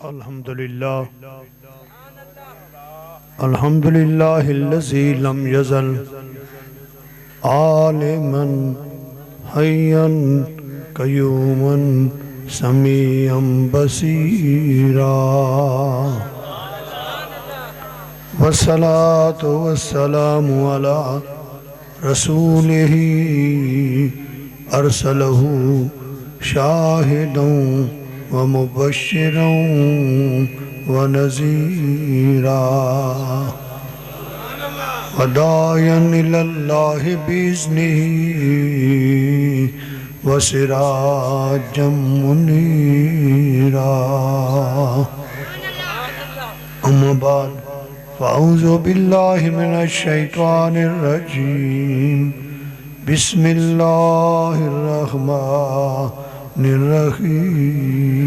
अल्हम्दुलिल्लाह अल्हम्दुलिल्लाहिल्लज़ी लम यज़ल आलिमन हय्यन क़य्यूमन समीअन बसीरा वस्सलातु वस्सलामु अला रसूलिही अरसलहू शाहिदन व मुबश्शिरन व नज़ीरा व दायन इलल्लाहि बिइज़्निही व सिराजम मुनीरा अम्मा बाद फ़अऊज़ु बिल्लाहि मिनश शैतानिर रजीम बिस्मिल्लाहिर रहमानिर रहीम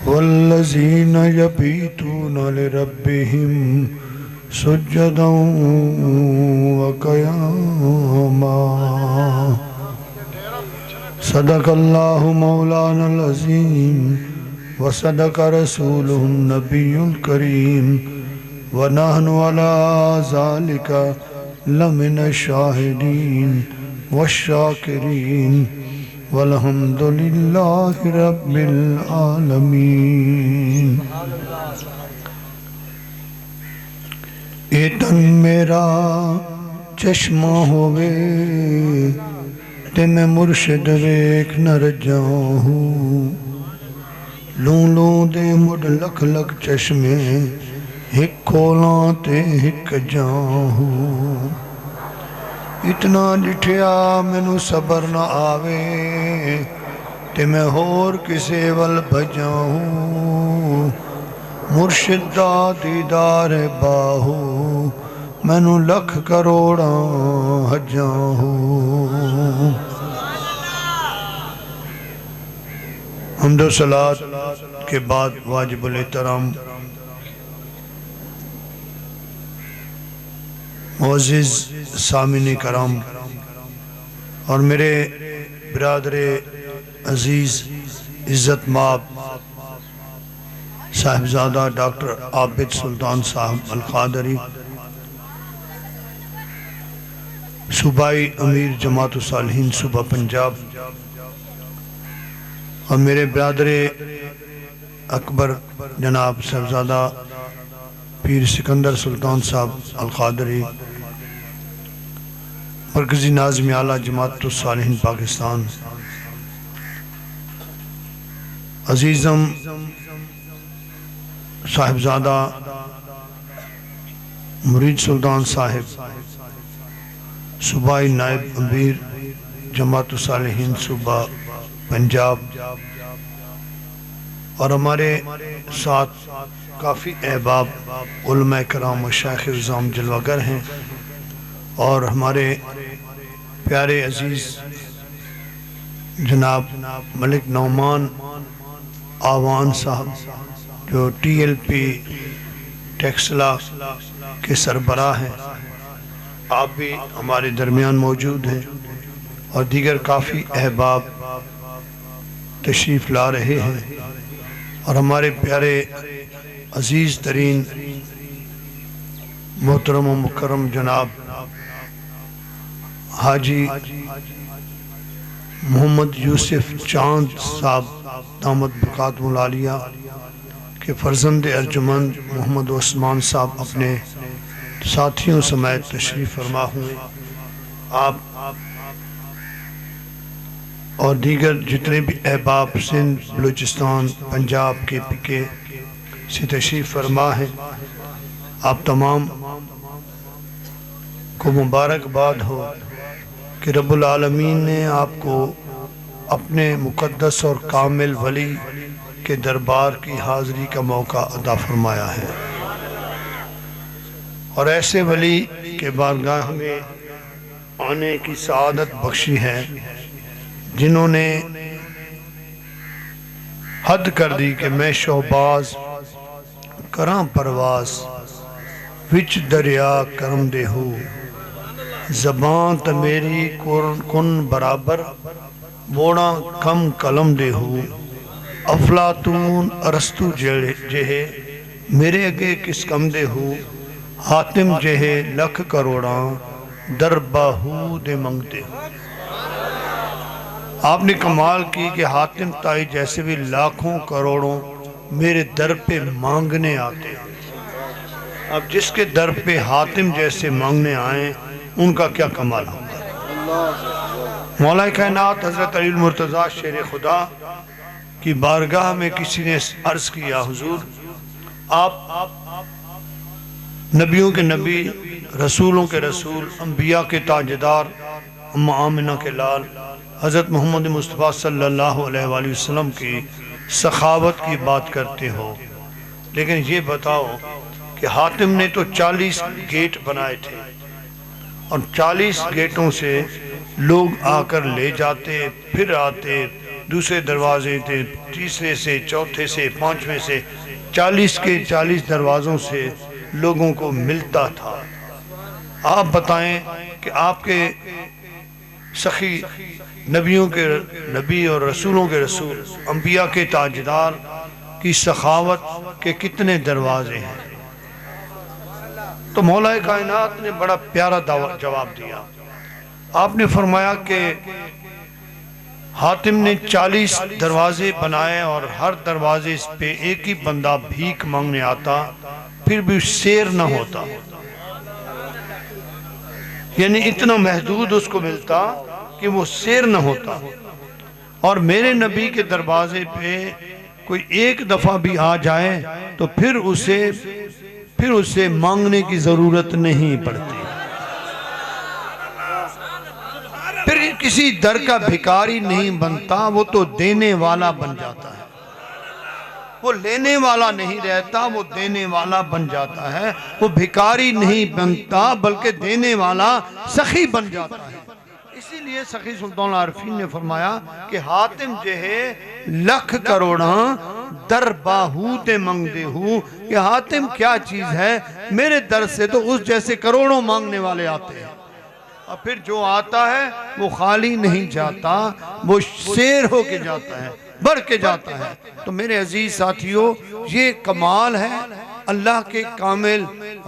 वल्लज़ीना यबीतूना लिरब्बिहिम सुज्जदन व क़ियामा सदक़ल्लाहु मौलानल अज़ीम व सदक़ रसूलुहुन नबियुल करीम व नहनु अला ज़ालिका लमिनश शाहिदीन वश्शाकिरीन वल्हम्दुलिल्लाहि रब्बिल आलमीन। ए तन मेरा चश्मा होवे ते मैं मुर्शिद वेख न रजाऊं। लूं लूं दे मुड़ लख लख चश्मे हिक खोलां ते हिक जाऊं। इतना डिठिया मैनू सबर न आवे ते मैं होर किसे वल भजाऊं। मुर्शिद दा दीदार बाहू मैनू लख करोड़ां हजाऊं। हम्दो सलात के बाद वाजिबुल एहतराम मोअज़्ज़िज़ सामिन करम और मेरे बिरादरे अजीज़ इज़्ज़त माब साहिबजादा डॉक्टर आबिद सुल्तान साहब अल क़ादरी सूबाई अमीर जमात सालिहीन सूबा पंजाब और मेरे बिरादरे अकबर जनाब साहिबजादा पीर सिकंदर सुल्तान साहब अल क़ादरी मरकज़ी नाज़िम आला जमात सालिहीन पाकिस्तान अजीज़म साहिबजादा मुरीद सुल्तान साहिब सूबाई नायब अमीर जमात सालिहीन सूबा पंजाब और हमारे साथ काफ़ी अहबाब उलमा कराम और शाइख़ निज़ाम जलवागर हैं और हमारे प्यारे अजीज़ जनाब मलिक नौमान आवान साहब जो TLP टेक्सला के सरबराह हैं, आप भी हमारे दरमियान मौजूद हैं और दीगर काफ़ी अहबाब तशरीफ़ ला रहे हैं और हमारे प्यारे अजीज़ तरीन मोहतरम व मुकर्रम जनाब हाजी मोहम्मद यूसुफ चांद साहब दामद बरकातुहुल आलिया के फर्जंद अर्जुमंद मोहम्मद उस्मान साहब अपने साथियों समेत तशरीफ़ फरमा हुए। आप और दीगर जितने भी अहबाब सिंध बलूचिस्तान पंजाब KPK से तशरीफ़ फरमा है, आप तमाम को मुबारकबाद हो कि रब्बुल आलमीन ने आपको अपने मुक़द्दस और कामिल वली के दरबार की हाज़री का मौका अता फरमाया है और ऐसे वली के बारगाह में आने की सआदत बख्शी है जिन्होंने हद कर दी कि मैं शोबाज करां परवास विच दरिया करम दे हो ज़बान त मेरी कुन बराबर मोड़ा कम कलम दे हो अफलातून अरस्तु जेहे मेरे अगे किस कमदे हो हातिम जेहे लख करोड़ा दर बाहू दे मंगते हो। आपने कमाल की कि हातिम ताई जैसे भी लाखों करोड़ों मेरे दर पे मांगने आते हैं। अब जिसके दर पे हातिम जैसे मांगने आए उनका क्या कमाल होगा। मौला कायनात हजरत अली मुर्तज़ा शेर खुदा की बारगाह में किसी ने अर्ज किया, हुजूर आप नबियों के नबी, रसूलों के रसूल, अंबिया के ताजदार, अम्मा आमिना के लाल हज़रत मोहम्मद मुस्तफ़ा सल्लल्लाहु अलैहि वसल्लम की सखावत की बात करते हो, लेकिन ये बताओ कि हातिम ने तो 40 गेट बनाए थे और 40 गेटों से लोग आकर ले जाते, फिर आते, दूसरे दरवाजे थे, तीसरे से, चौथे से, पांचवें से, 40 के 40 दरवाज़ों से लोगों को मिलता था। आप बताएं कि आपके सखी नबियों के नबी और रसूलों के रसूल, अंबिया के ताजदार की सखावत के कितने दरवाजे हैं। तो मौला कायनात ने बड़ा प्यारा जवाब दिया। आपने फरमाया कि हातिम ने 40 दरवाजे बनाए और हर दरवाजे पे एक ही बंदा भीख मांगने आता, फिर भी शेर न होता, यानी इतना महदूद उसको मिलता कि वो शेर न होता। और मेरे नबी के दरवाजे पे कोई एक दफा भी आ जाए तो फिर उसे मांगने की जरूरत नहीं पड़ती, फिर किसी दर का भिखारी नहीं बनता, वो तो देने वाला बन जाता है। वो लेने वाला नहीं रहता, वो देने वाला बन जाता है। वो भिखारी नहीं बनता बल्कि देने वाला सखी बन जाता है। इसीलिए सखी सुल्तान आरफीन ने फरमाया कि हातिम जे है लख करोड़ा दर बाहू ते मंगदे हूँ, कि हातिम क्या चीज है, मेरे दर से तो उस जैसे करोड़ों मांगने वाले आते हैं और फिर जो आता है वो खाली नहीं जाता, वो शेर होके जाता है, बढ़ के जाता है। तो मेरे अजीज साथियों, ये कमाल है अल्लाह के कामिल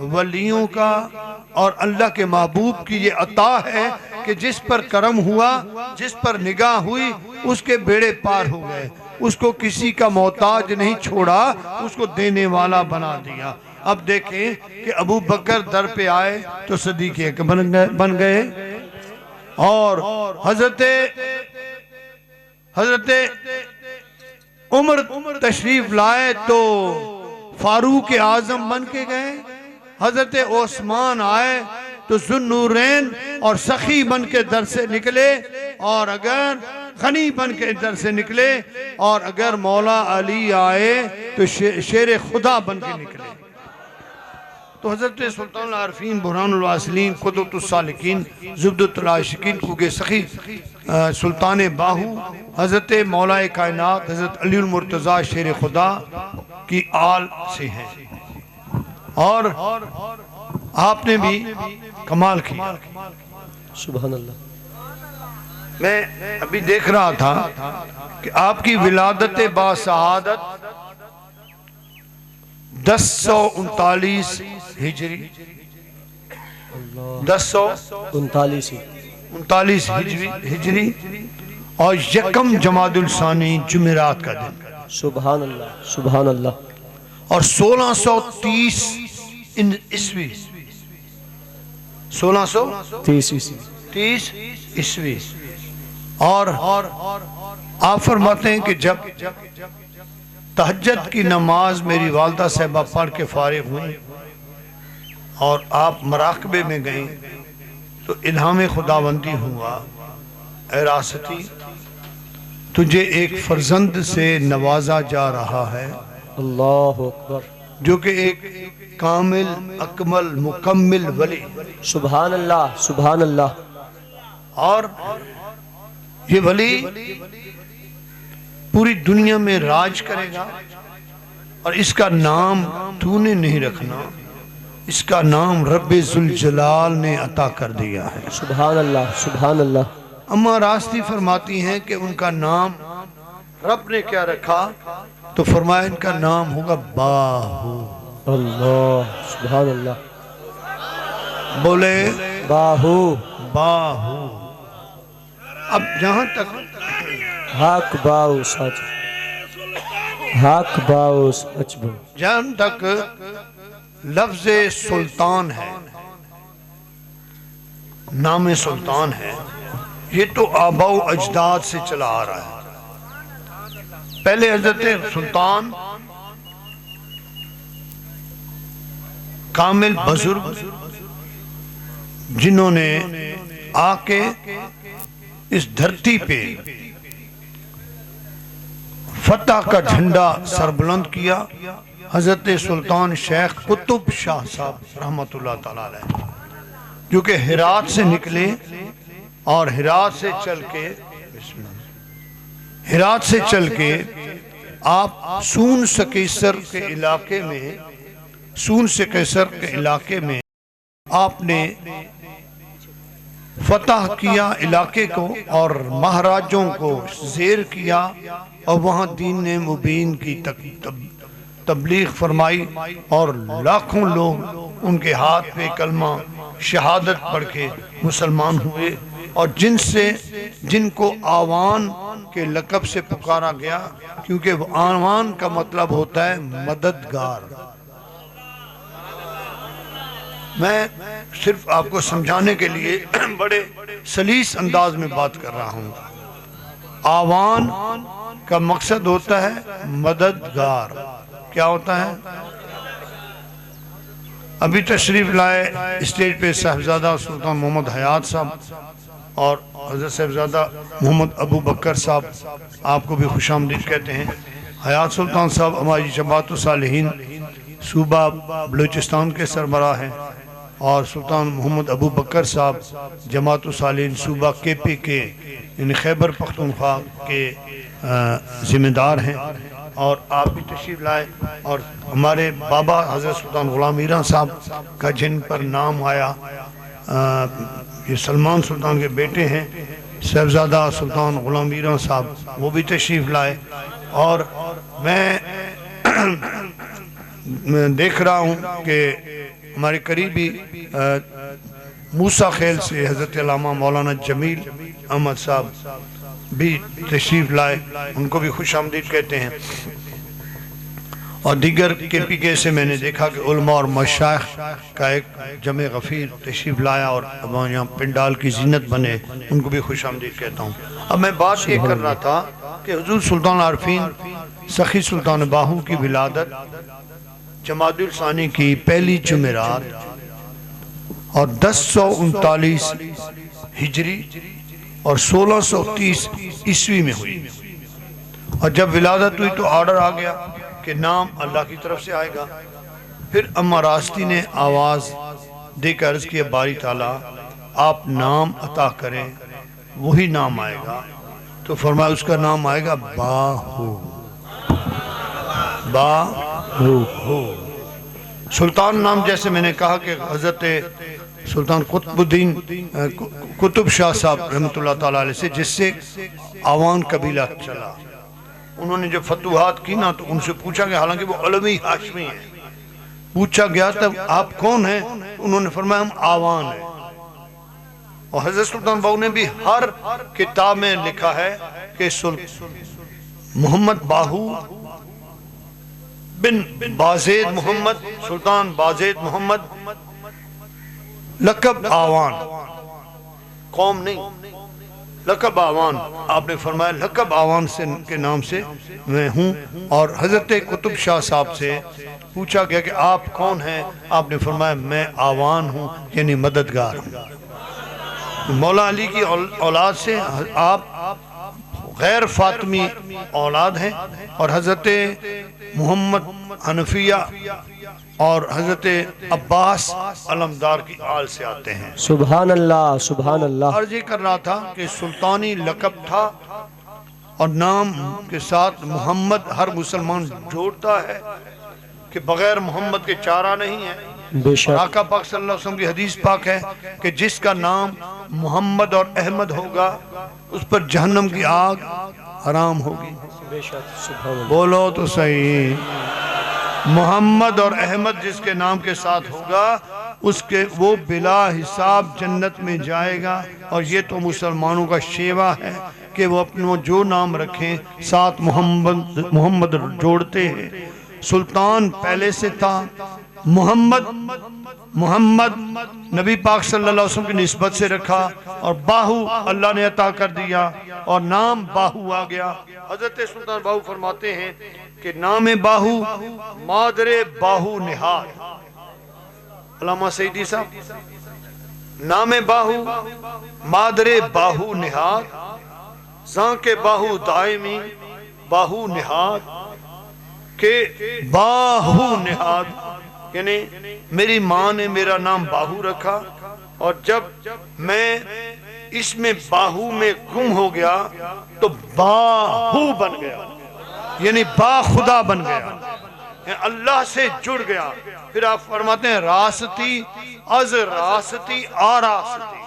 वलियों का और अल्लाह के महबूब की ये अता है कि जिस पर करम हुआ, जिस पर निगाह हुई, उसके बेड़े पार हो गए, उसको किसी का मोहताज नहीं छोड़ा, उसको देने वाला बना दिया। अब देखें कि अबू बकर दर पे आए तो सदीक़ अकबर बन गए और हजरत उमर तशरीफ लाए तो फारूक आजम बन के गए। हजरत ओस्मान आए तो जुन्नूरैन और सखी बन के दर से निकले, और अगर गनी बन के दर से निकले, और अगर मौला अली आए तो शेर खुदा बन के निकले। तो हजरत सुल्तान आरफीन बुरहानुल वासिलीन कुतुबुस सालिकीन ज़ुब्दतुल आशिकीन कुगे सखी सुल्तान बाहू हजरत मौला कायनात हजरत अली मुर्तज़ा शेर खुदा की आल से हैं। और आपने भी कमाल किया, सुभान अल्लाह। मैं अभी देख रहा था कि आपकी विलादत बासआदत 1039 हिजरी, 1039 हिजरी और यकम जमादुल सानी जुमेरात का दिन, सुभान अल्लाह सुभान अल्लाह। और 1630 ईस्वी, 1630 ईस्वी। और आप फरमाते हैं कि जब तहज्जुद की नमाज मेरी वालदा साहिबा पढ़ के फारिग हुई और आप मराकबे में गई तो इल्हाम खुदाबंदी हुआ, ऐ रासती तुझे एक फर्जंद से नवाजा जा रहा है, अल्लाह अकबर, जो कि एक कामिल अकमल मुकम्मिल वली, सुभान अल्लाह सुभान अल्लाह। और ये वली पूरी दुनिया में राज करेगा। और इसका नाम तूने नहीं रखना, इसका नाम रब्बे जुल जलाल ने अता कर दिया है, सुभान अल्लाह सुभान अल्लाह। अम्मा रास्ती फरमाती हैं कि उनका नाम रब ने क्या रखा? तो फरमाया इनका नाम होगा बाहू। अल्लाह सुभान अल्लाह। बोले बाहू। बाहू। अब जहां तक हक बाऊ सच, हक बाऊ सच बोल। जहां तक लफ्ज सुल्तान है, नाम सुल्तान है, ये तो आबाऊ अजदाद से चला आ रहा है। पहले हजरत सुल्तान कामिल बुजुर्ग जिन्होंने आके इस धरती पे फतह का झंडा सरबुलंद किया, हजरत सुल्तान शेख कुतुब शाह साहब रहमतुल्लाह ताला अलैह, जो कि हिरात से निकले और हिरात से चल के आप सून सकेसर के इलाके में आपने फतह किया इलाके को और महाराजों को जेर किया और वहाँ दीन मुबीन की तबलीग फरमाई और लाखों लोग उनके हाथ पे कलमा शहादत पढ़ के मुसलमान हुए। और जिनको आवान के लक़ब से पुकारा गया, क्योंकि आवान का मतलब होता है मददगार। मैं सिर्फ आपको समझाने के लिए बड़े सलीस अंदाज में बात कर रहा हूँ। आवान का मकसद होता है मददगार। क्या होता है? अभी तशरीफ लाए स्टेज पे साहिबजादा सुल्तान मोहम्मद हयात साहब और हज़रत साहिबजादा मोहम्मद अबू बकर साहब, आपको भी खुशामदीद कहते हैं। हयात सुल्तान साहब हमारी जमात सालिहीन सूबा बलूचिस्तान के सरबराह हैं और सुल्तान मोहम्मद अबू बकर साहब जमात सालिहीन सूबा KP के यानी खैबर पख्तूनख्वा के ज़िम्मेदार हैं। और आप भी तशरीफ लाए और हमारे बाबा हज़रत सुल्तान ग़ुलाम मीरां साहब का जिन पर नाम आया, ये सलमान सुल्तान के बेटे हैं, साहिबजादा सुल्तान ग़ुलाम मीरां साहब, वो भी तशरीफ लाए। और मैं देख रहा हूँ कि हमारे करीबी मूसा खेल से हज़रत अल्लामा मौलाना जमील अहमद साहब भी तशरीफ लाए, उनको भी खुशामदीद कहते हैं। और दीगर KPK से मैंने देखा कि उलमा और मशाइख का एक जमे गफ़ीर तशरीफ लाया और यहाँ पिंडाल की जीनत बने, उनको भी खुशामदीद कहता हूँ। अब मैं बात ये कर रहा था कि हुज़ूर सुल्तान आरफीन सखी सुल्तान बाहू की विलादत जमादुल सानी की पहली जुमेरात और 1039 हिजरी और 1630 ईस्वी में हुई। और जब विलादत हुई तो ऑर्डर आ गया कि नाम अल्लाह की तरफ से आएगा। फिर अम्मा रास्ती ने आवाज़ देकर अर्ज़ किया, बारी ताला आप नाम अता करें, वही नाम आएगा। तो फरमाया उसका नाम आएगा बाहू। बाहू सुल्तान नाम, जैसे मैंने कहा कि हज़रत सुल्तान कुतुब शाह साहब रहमतुल्लाह ताला अलैह से, जिससे आवान कबीला चला, उन्होंने जब फतुहात की ना तो उनसे पूछा गया, हालांकि वो अलवी हाशमी है, पूछा गया तब आप कौन हैं, उन्होंने फरमाया हम आवान हैं। और हज़रत सुल्तान बाहू ने भी हर किताब में लिखा है कि मोहम्मद बाहू बिन बाज़ेद मोहम्मद, सुल्तान बाज़ेद मोहम्मद, लक़ब आवान, कौम नहीं, लक़ब आवान। आपने फरमाया लक़ब आवान से के नाम से मैं हूँ। और हज़रत कुतुब शाह साहब से पूछा गया कि आप कौन हैं, आपने फरमाया मैं आवान हूँ, यानी मददगार हूँ। मौला अली की औलाद से आप गैर फातिमी औलाद हैं और हज़रत मोहम्मद हनफिया और हज़रत अब्बास अलमदार की आल से आते हैं। सुभान अल्लाह सुभान अल्लाह। अर्ज़ ये कर रहा था कि सुल्तानी लक़ब था और नाम के साथ मोहम्मद हर मुसलमान जोड़ता है कि बगैर मोहम्मद के चारा नहीं है। आका पाक सल्लल्लाहु अलैहि वसल्लम की हदीस पाक है कि जिसका नाम मोहम्मद और अहमद होगा उस पर जहन्नम की आग हराम होगी। बेशक सुभान अल्लाह। बोलो तो सही। मोहम्मद और अहमद जिसके नाम के साथ होगा उसके वो बिला हिसाब जन्नत में जाएगा। और ये तो मुसलमानों का शेवा है कि वो अपनों जो नाम रखें साथ मोहम्मद मोहम्मद जोड़ते हैं। सुल्तान पहले से था। मोहम्मद मोहम्मद नबी पाक सल्लल्लाहु अलैहि वसल्लम की निस्बत से रखा और बाहू अल्लाह ने अता कर दिया और नाम बाहू आ गया। हजरत सुल्तान बाहू फरमाते हैं कि नाम बाहू मादरे बाहू निहार। अल्लामा सईदी साहब, नाम बाहू मादरे बाहू निहार, जाके बाहू दायमी बाहू निहार के बाहू निहार, यानी मेरी माँ ने मेरा नाम बाहू रखा और जब मैं इसमें बाहू में गुम हो गया तो बाहू बन गया, यानी बाखुदा बन गया, अल्लाह से जुड़ गया। फिर आप फरमाते हैं रासती अज रासती आ रासती,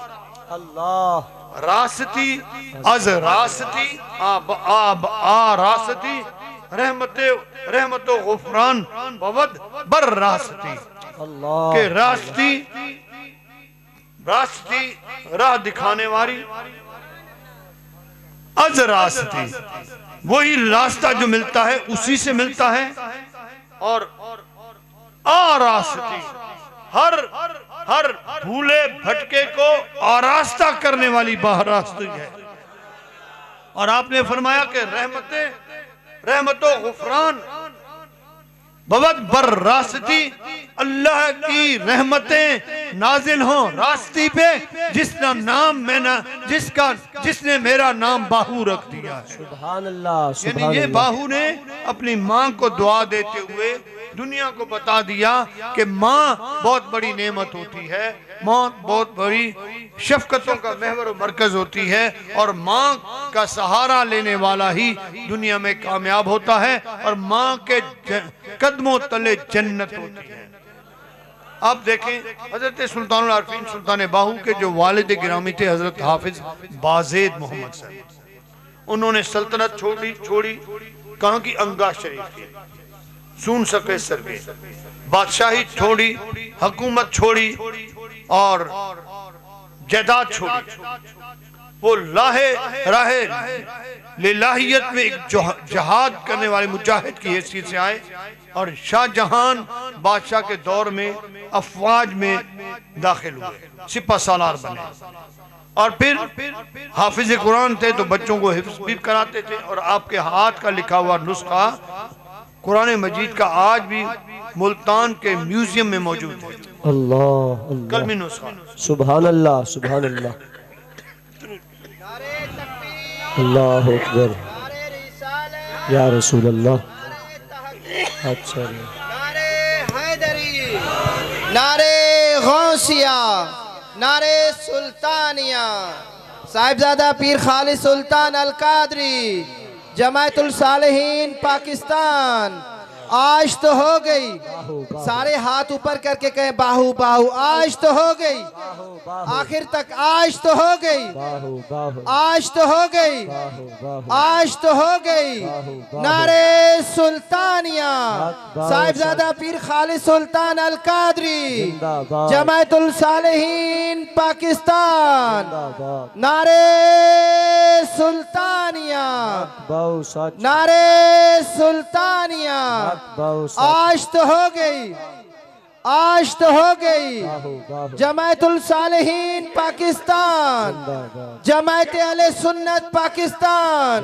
अल्लाह रासती अज रासती आब आ रासती रहमते रहमतो गुफरान बवद बर रासती, अल्लाह के रास्ती रास्ती राह दिखाने वाली, अज रास्ती वही रास्ता जो मिलता है उसी से मिलता है, और आ रास्ती हर हर भूले भटके को आरास्ता करने वाली रास्ती है। और आपने फरमाया कि रहमते रहमतो गुफरान बवद बर रास्ती, अल्लाह की रहमतें नाजिल हों रास्ती पे जिसका नाम मैंने जिसने मेरा नाम बाहू रख दिया है। सुभान अल्लाह यानी सुभान ये अल्लाह। बाहू ने अपनी माँ को दुआ देते हुए दुनिया को बता दिया कि माँ बहुत बड़ी नेमत होती है, माँ बहुत बड़ी शफकतों का महवर और मरकज होती है और माँ का सहारा लेने वाला ही दुनिया में कामयाब होता है और माँ के कदमों तले जन्नत होती है। आप देखें हजरत सुल्तानुल आरफीन सुल्तान बाहू के जो वालिद गिरामी थे हजरत हाफिज बाज़ेद मोहम्मद साहब, उन्होंने सल्तनत छोड़ी कहाँ की, अंगा शरीफ की, सुन सके सरगे, बादशाही छोड़ी, हुकूमत छोड़ी और जायदाद छोड़ी। वो राहे लिलाहियत में एक जहाद करने वाले मुजाहिद की हैसियत से आए और शाहजहान बादशाह के दौर में अफवाज में दाखिल हुए, सिपा सालार बने और फिर हाफिज कुरान थे तो बच्चों को हिफ्ज़ भी कराते थे और आपके हाथ का लिखा हुआ नुस्खा कुरान मजीद का आज भी मुल्तान के म्यूजियम में मौजूद है। अल्लाह कलमी नुस्खा। सुभान अल्लाह सुभान अल्लाह। अल्लाह अकबर या रसूल अल्लाह। अच्छा नारे हैदरी, नारे गौसिया, नारे सुल्तानिया, साहिबजादा पीर खालिद सुल्तान अल कादरी जमायतुल सालिहीन पाकिस्तान। आज तो हो गई, सारे हाथ ऊपर करके कहें बाहू बाहू, आज तो हो गई, आखिर तक आज तो हो गई, आज तो हो गई, आज तो हो गई। नारे सुल्तानिया, साहिबजादा पीर खालिद सुल्तान अल कादरी जमायतुल सालिहीन पाकिस्तान। नारे सुल्तानिया, नारे सुल्तानिया, आज तो हो गई, आज तो हो गई। जमायतुल सालिहीन पाकिस्तान, जमायत अहले सुन्नत पाकिस्तान।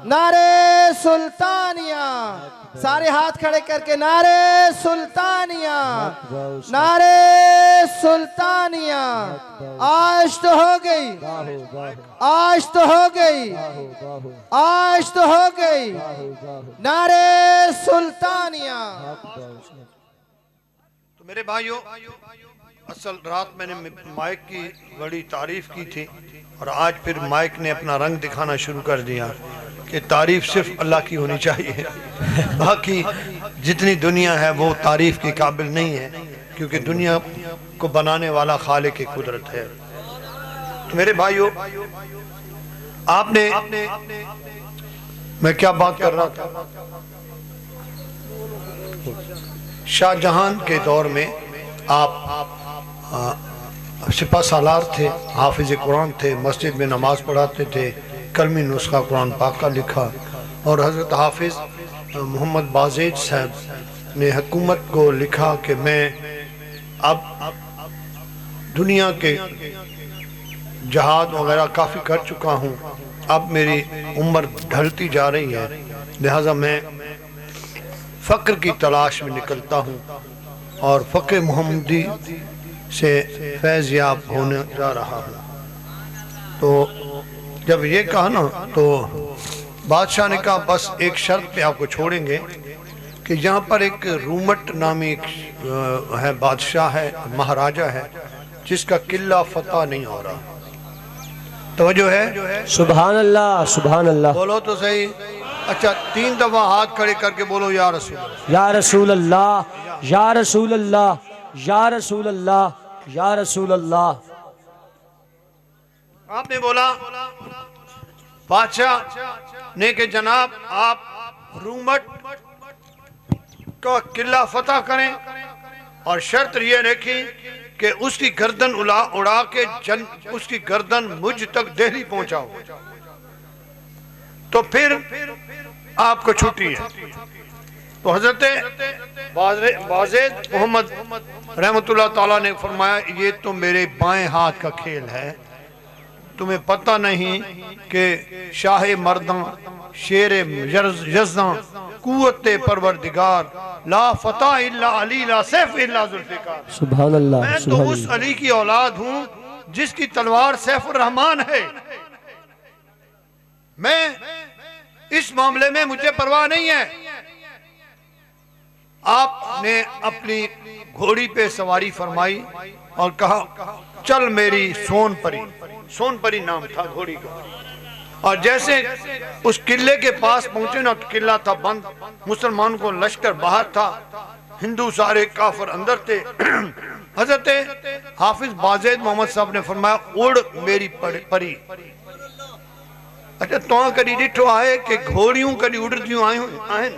नारे सुल्तानिया, सारे हाथ खड़े करके नारे सुल्तानिया, नारे सुल्तानिया। आज तो हो गई, आज तो हो गई, आज तो हो गई। नारे सुल्तानिया। तो मेरे भाइयों, असल रात मैंने माइक की बड़ी तारीफ की थी और आज फिर माइक ने अपना रंग दिखाना शुरू कर दिया कि तारीफ सिर्फ अल्लाह की होनी चाहिए, बाकी जितनी दुनिया है वो तारीफ के काबिल नहीं है, क्योंकि दुनिया को बनाने वाला खालिक की कुदरत है। तो मेरे भाइयों, आपने मैं क्या बात कर रहा था? शाहजहां के दौर में आप सिपा सालार थे, हाफिज कुरान थे, मस्जिद में नमाज पढ़ाते थे, कलमी नुस्खा कुरान पाक का लिखा। और हज़रत हाफिज मोहम्मद बाज़ेद साहब ने हुकूमत को लिखा कि मैं अब दुनिया के जहाद वगैरह काफ़ी कर चुका हूँ, अब मेरी उम्र ढलती जा रही है, लिहाजा मैं फ़क्र की तलाश में निकलता हूँ और फ़क्र मोहम्मदी से फैज़ याब होने जा रहा हूँ। तो जब ये कहा ना, तो बादशाह ने कहा बस एक शर्त पे आपको छोड़ेंगे कि यहाँ पर एक रूमट नामी है, बादशाह है, महाराजा है, जिसका किला फतह नहीं हो रहा। तवज्जो है? सुभान अल्लाह, सुभान अल्लाह। बोलो तो सही। अच्छा, 3 दफा हाथ खड़े करके बोलो या रसूल, या रसूल अल्लाह, या रसूल अल्लाह, या रसूल अल्लाह, या रसूल अल्लाह। आपने बोला बादशाह ने कि जनाब आप रूमट का किला फतह करें और शर्त ये रखी कि उसकी गर्दन उड़ा के उसकी गर्दन मुझ तक दिल्ली पहुंचाओ, तो फिर आपको छुट्टी है। तो हजरत बाज़ेद मोहम्मद रहमतुल्लाह ताला ने फरमाया ये तो मेरे बाएं हाथ का खेल है, तुम्हें पता नहीं कि शाह मर्दां शेर यज़दां कुव्वते परवरदिगार ला फतह इल्ला अली ला सैफ इल्ला जुल्फ़िकार। सुभान अल्लाह। मैं तो उस अली की औलाद हूँ जिसकी तलवार सैफुर रहमान है। मैं इस मामले में मुझे परवाह नहीं है। आपने अपनी घोड़ी पे सवारी फरमाई और कहा चल मेरी सोनपरी, सोनपरी नाम था घोड़ी का। और जैसे उस किले के पास पहुंचे ना, तो किला था बंद, मुसलमान को लश्कर बाहर था, हिंदू सारे काफिर अंदर थे। हजरत हाफिज बाज़ेद मोहम्मद साहब ने फरमाया उड़ मेरी परी। अच्छा, तो कभी डिठो आए कि घोड़ियों कभी उड़दियों आए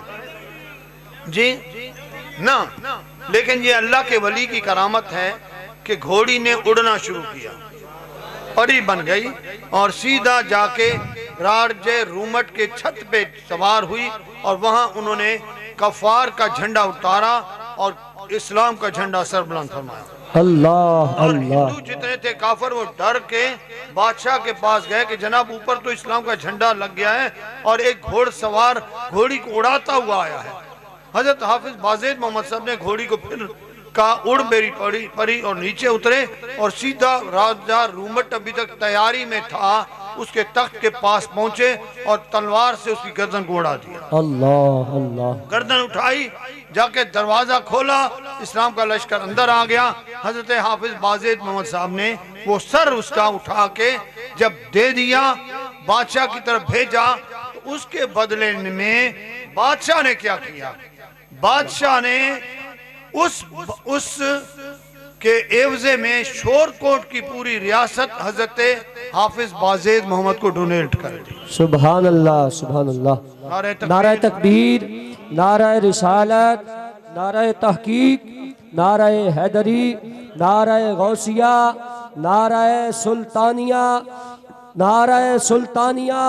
जी ना, लेकिन ये अल्लाह के वली की करामत है कि घोड़ी ने उड़ना शुरू किया, परी बन गई और सीधा जाके राजे रूमट के छत पे सवार हुई और वहां उन्होंने कफार का झंडा उतारा और इस्लाम का झंडा सरबुलंद फरमाया। अल्लाह अल्लाह। हिंदू जितने थे काफिर वो डर के बादशाह के पास गए कि जनाब ऊपर तो इस्लाम का झंडा लग गया है और एक घोड़सवार घोड़ी को उड़ाता हुआ आया है। हजरत हाफिज बाज़ेद मोहम्मद साहब ने घोड़ी को फिर का उड़ मेरी परी और नीचे उतरे और सीधा राजा रूमट अभी तक तैयारी में था उसके तख्त के पास पहुंचे और तलवार से उसकी गर्दन को उड़ा दिया। अल्लाह अल्लाह। गर्दन उठाई, जाके दरवाजा खोला, इस्लाम का लश्कर अंदर आ गया। हजरत हाफिज बाज़ेद मोहम्मद साहब ने वो सर उसका उठा के जब दे दिया, बादशाह की तरफ भेजा, तो उसके बदले में बादशाह ने क्या किया? बादशाह ने उस के एवजे में शोरकोट की पूरी रियासत हजरत हाफिज बाज़ेद मोहम्मद को डोनेट कर दी। सुभान अल्लाह, सुभान अल्लाह। नारा तकबीर, नारा रिसालत, नारा तहकीक, नारा हैदरी, नारा गौसिया, नारा सुल्तानिया, नारा सुल्तानिया।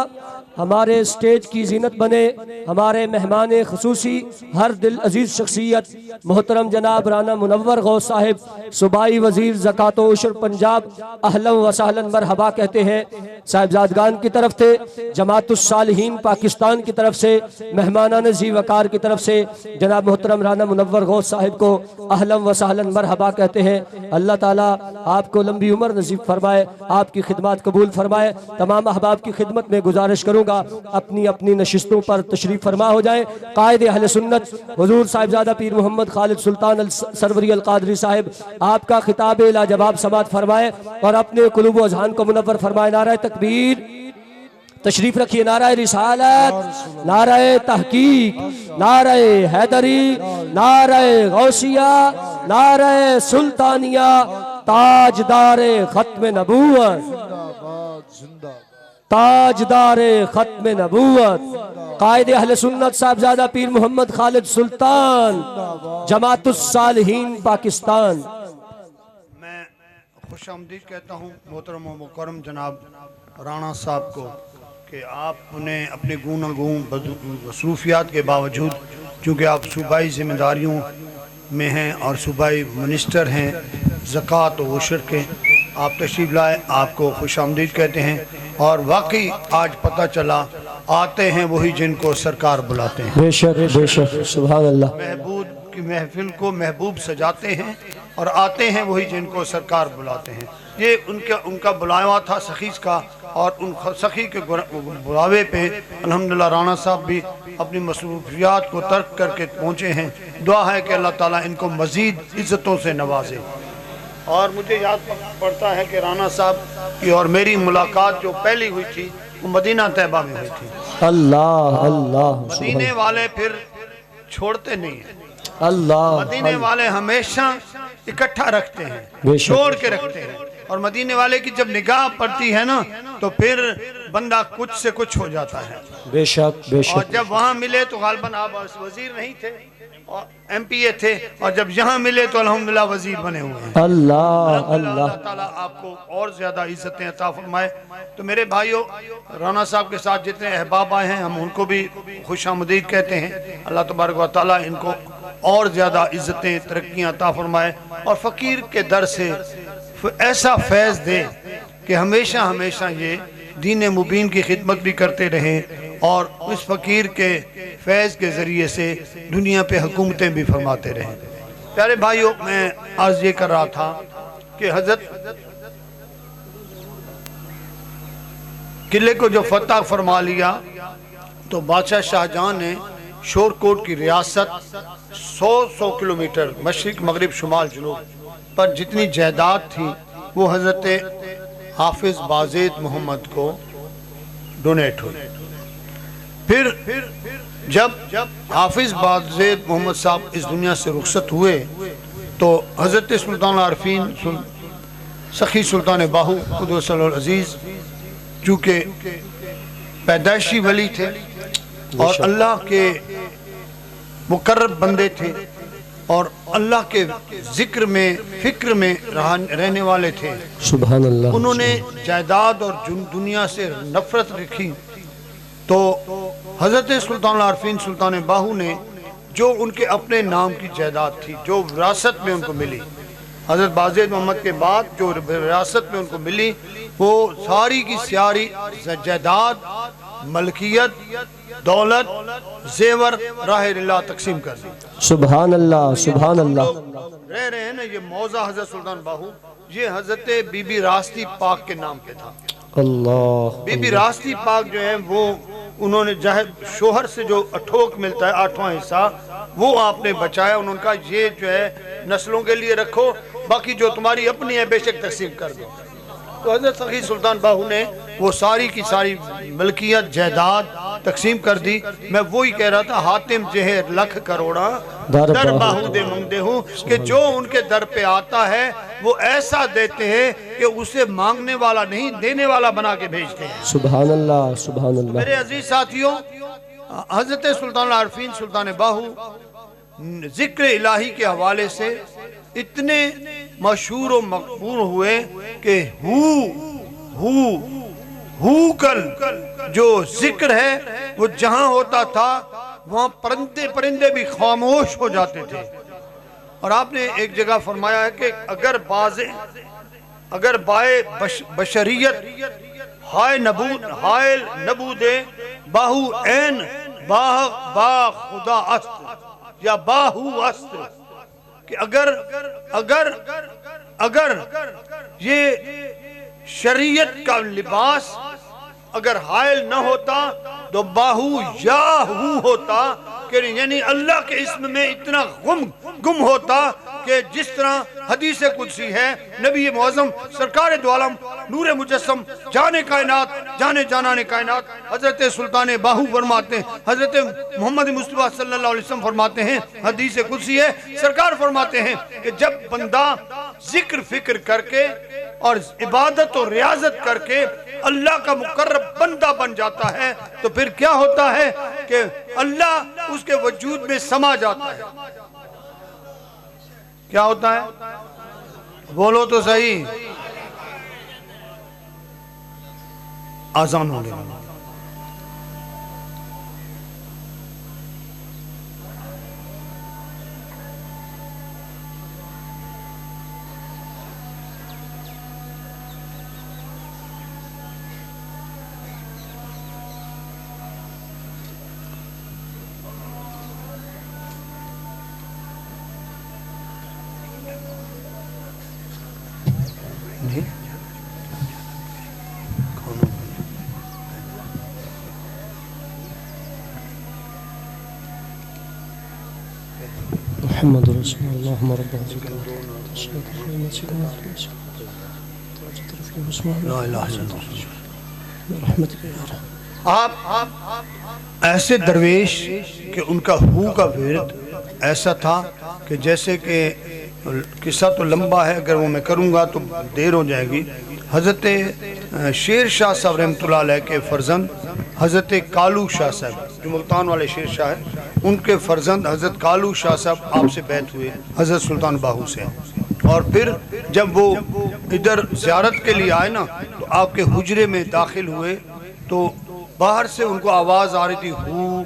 हमारे स्टेज की जीनत बने हमारे मेहमान खसूसी हर दिल अजीज शख्सियत मोहतरम जनाब राना मुनव्वर गौस साहिब, सूबाई वजीर ज़कात व उशर पंजाब, अहलन व सहलन मरहबा कहते हैं। साहिबजादगान की तरफ से, जमातुस सालिहीन पाकिस्तान की तरफ से, मेहमानान जी वकार की तरफ से जनाब मोहतरम राना मुनव्वर गौस साहिब को अहलन व सहलन मरहबा कहते हैं। अल्लाह ताला आपको लंबी उम्र नसीब फरमाए, आपकी खिदमत कबूल फरमाए। तमाम अहबाब की खिदमत में गुजारिश करूँगा अपनी अपनी नशिस्तों पर तशरीफ फरमा हो जाए। कायदे अहले सुन्नत हुजूर साहिबजादा पीर मोहम्मद खालिद सुल्तान अल सरवरी अल कादरी साहिब आपका खिताब लाजवाब समात फरमाए और अपने कुलूब व अज़हान को मुनव्वर फरमाए। नारा तकबीर, तशरीफ रखिए। नारा रिसालत, नारा तहकीक, नारा हैदरी, नारा गौसिया, नारा सुल्तानिया, ताजदारे खत्म नबूवत, ताजदारे खत्म नबूवत, कायद अहले सुन्नत साहबजादा पीर मोहम्मद खालिद सुल्तान जमातुस सालिहीन पाकिस्तान। मैं खुशामदीद कहता हूँ मोहतरम व मुकर्रम जनाब राणा साहब को कि आपने अपने गूनागून मसरूफियात के बावजूद, चूँकि आप सूबाई जिम्मेदारियों में हैं और सूबाई मिनिस्टर हैं ज़कात व उशर के, आप तशरीफ़ लाए, आपको खुशामदीद कहते हैं। और वाकई आज पता चला आते हैं वही जिनको सरकार बुलाते हैं। बेशक बेशक, सुभान अल्लाह। महबूब की महफिल को महबूब सजाते हैं और आते हैं वही जिनको सरकार बुलाते हैं। ये उनका बुलावा था सखीज का, और उन सखी के बुलावे पे अल्हम्दुलिल्लाह राणा साहब भी अपनी मसरूफियात को तर्क करके पहुँचे हैं। दुआ है कि अल्लाह ताला इनको मज़ीद इज़्ज़तों से नवाजे। और मुझे याद पड़ता है कि राणा साहब की और मेरी मुलाकात जो पहली हुई थी वो मदीना तैयबा में हुई थी। अल्लाह अल्लाह, मदीने वाले फिर छोड़ते नहीं हैं, अल्लाह मदीने वाले हमेशा इकट्ठा रखते हैं, बेशक। जोड़ के रखते हैं। और मदीने वाले की जब निगाह पड़ती है ना तो फिर बंदा कुछ से कुछ हो जाता है। बेशक और बेशक। जब वहाँ मिले तो गालबन आप वजीर नहीं थे और एमपीए थे, और जब यहाँ मिले तो अल्हम्दुलिल्लाह वजीर बने हुए हैं। अल्लाह अल्लाह अल्लाह, ताला आपको और ज्यादा इज्जतें अता फरमाए। तो मेरे भाइयों, राणा साहब के साथ जितने अहबाब आए हैं हम उनको भी खुशामदीद कहते हैं। अल्लाह तबारक व तआला इनको और ज्यादा इज्जतें तरक्कियाँ अता फरमाए और फ़कीर के दर से ऐसा फैज़ दे कि हमेशा हमेशा ये दीन मुबीन की खिदमत भी करते रहें और उस फ़कीर के फैज़ के ज़रिए से दुनिया पे हुकूमतें भी फरमाते रहें। प्यारे भाइयों, मैं आज ये कर रहा था कि हज़रत किले को जो फतह फरमा लिया तो बादशाह शाहजहां ने शोरकोट की रियासत 100 किलोमीटर मशरिक मगरिब शुमाल जुनूब पर जितनी जायदाद थी वो हज़रत हाफिज बाज़ेद मोहम्मद को डोनेट हुई। फिर जब हाफिज बाज़ेद मोहम्मद साहब इस दुनिया से रुखसत हुए तो हज़रत सुल्तान आरफीन सखी सुल्तान बाहू क़ुद्दुसहुल अज़ीज़ चूँकि पैदाइशी वली थे और अल्लाह के मुकर्रब बंदे थे और अल्लाह के जिक्र में फिक्र में रहने वाले थे, सुभान अल्लाह। उन्होंने जायदाद और दुनिया से नफरत रखी। तो हज़रत सुल्तान आरफीन सुल्तान बाहू ने जो उनके अपने नाम की जायदाद थी जो विरासत में उनको मिली, हज़रत बाज़ेद मोहम्मद के बाद जो विरासत में उनको मिली वो सारी की सारी जायदाद, मलकियत, दौलत, जेवर राह तकसीम कर दी। सुभान अल्लाह सुभान अल्लाह। रह रहे हैं ना ये मौजा हज़रत सुल्तान बाहू, ये हज़रत बीबी रास्ती पाक के नाम पे था। अल्लाह। बीबी रास्ती पाक जो है वो उन्होंने चाहे शोहर से जो अठोक मिलता है 8वां हिस्सा वो आपने बचाया। उन्होंने कहा ये जो है नस्लों के लिए रखो, बाकी जो तुम्हारी अपनी है बेशक तकसीम कर दो। तो हज़रत सखी सुल्तान बाहू ने वो सारी की सारी मलकियत जायदाद तकसीम कर दी। मैं वही कह रहा था, हातिम जहर लख करोड़ा दर बाहू दे मंगदे हूँ कि जो उनके दर पे आता है वो ऐसा देते हैं कि उसे मांगने वाला नहीं देने वाला बना के भेजते हैं। सुभान अल्लाह सुभान अल्लाह। मेरे अजीज साथियों, हज़रत सुल्तान आरफीन सुल्तान बाहू जिक्र इलाही के हवाले से इतने मशहूर और मकबूल हुए कि हु कल जो जिक्र है वो जहां होता था वहां परिंदे भी खामोश हो जाते थे। और आपने एक जगह फरमाया है कि अगर बाए बशरियत हाय नबूदे बाहू एन बा खुदा अस्त या बाहू अस्त, कि अगर ये शरीयत का लिबास अगर हायल न होता तो बाहू या हू होता, कि यानी अल्लाह के इस्म में इतना गुम होता कि जिस तरह हदीस कुदसी है, नबी मुअज़्ज़म सरकार दो आलम नूर मुजस्सम जाने कायनात जाने जानाने कायनात हजरत सुल्तान बाहू फरमाते हैं, हजरत मोहम्मद मुस्तफ़ा सल्लल्लाहु अलैहि वसल्लम फरमाते हैं, हदीस कुदसी है, सरकार फरमाते हैं कि जब बंदा जिक्र फिक्र करके और इबादत और रियाजत करके अल्लाह का मुकर्रब बंदा बन जाता है, तो फिर क्या होता है कि अल्लाह उसके वजूद में समा जाता है। क्या होता है? बोलो तो सही। आजान होने लगा। मोहम्मद रसूलुल्लाह आप ऐसे दरवेश कि उनका हू का विरद ऐसा था कि जैसे कि किस्सा तो लंबा है, अगर वो मैं करूँगा तो देर हो जाएगी। हज़रत शेर शाह साहब रहमतुल्लाह अलैह के फर्जंद हज़रत कालू शाह साहब जो मुल्तान वाले शेर शाह हैं, उनके फर्जंद हज़रत कालू शाह साहब आपसे बैत हुए हज़रत सुल्तान बाहू से। और फिर जब वो इधर ज़ियारत के लिए आए ना, तो आपके हुजरे में दाखिल हुए तो बाहर से उनको आवाज़ आ रही थी, who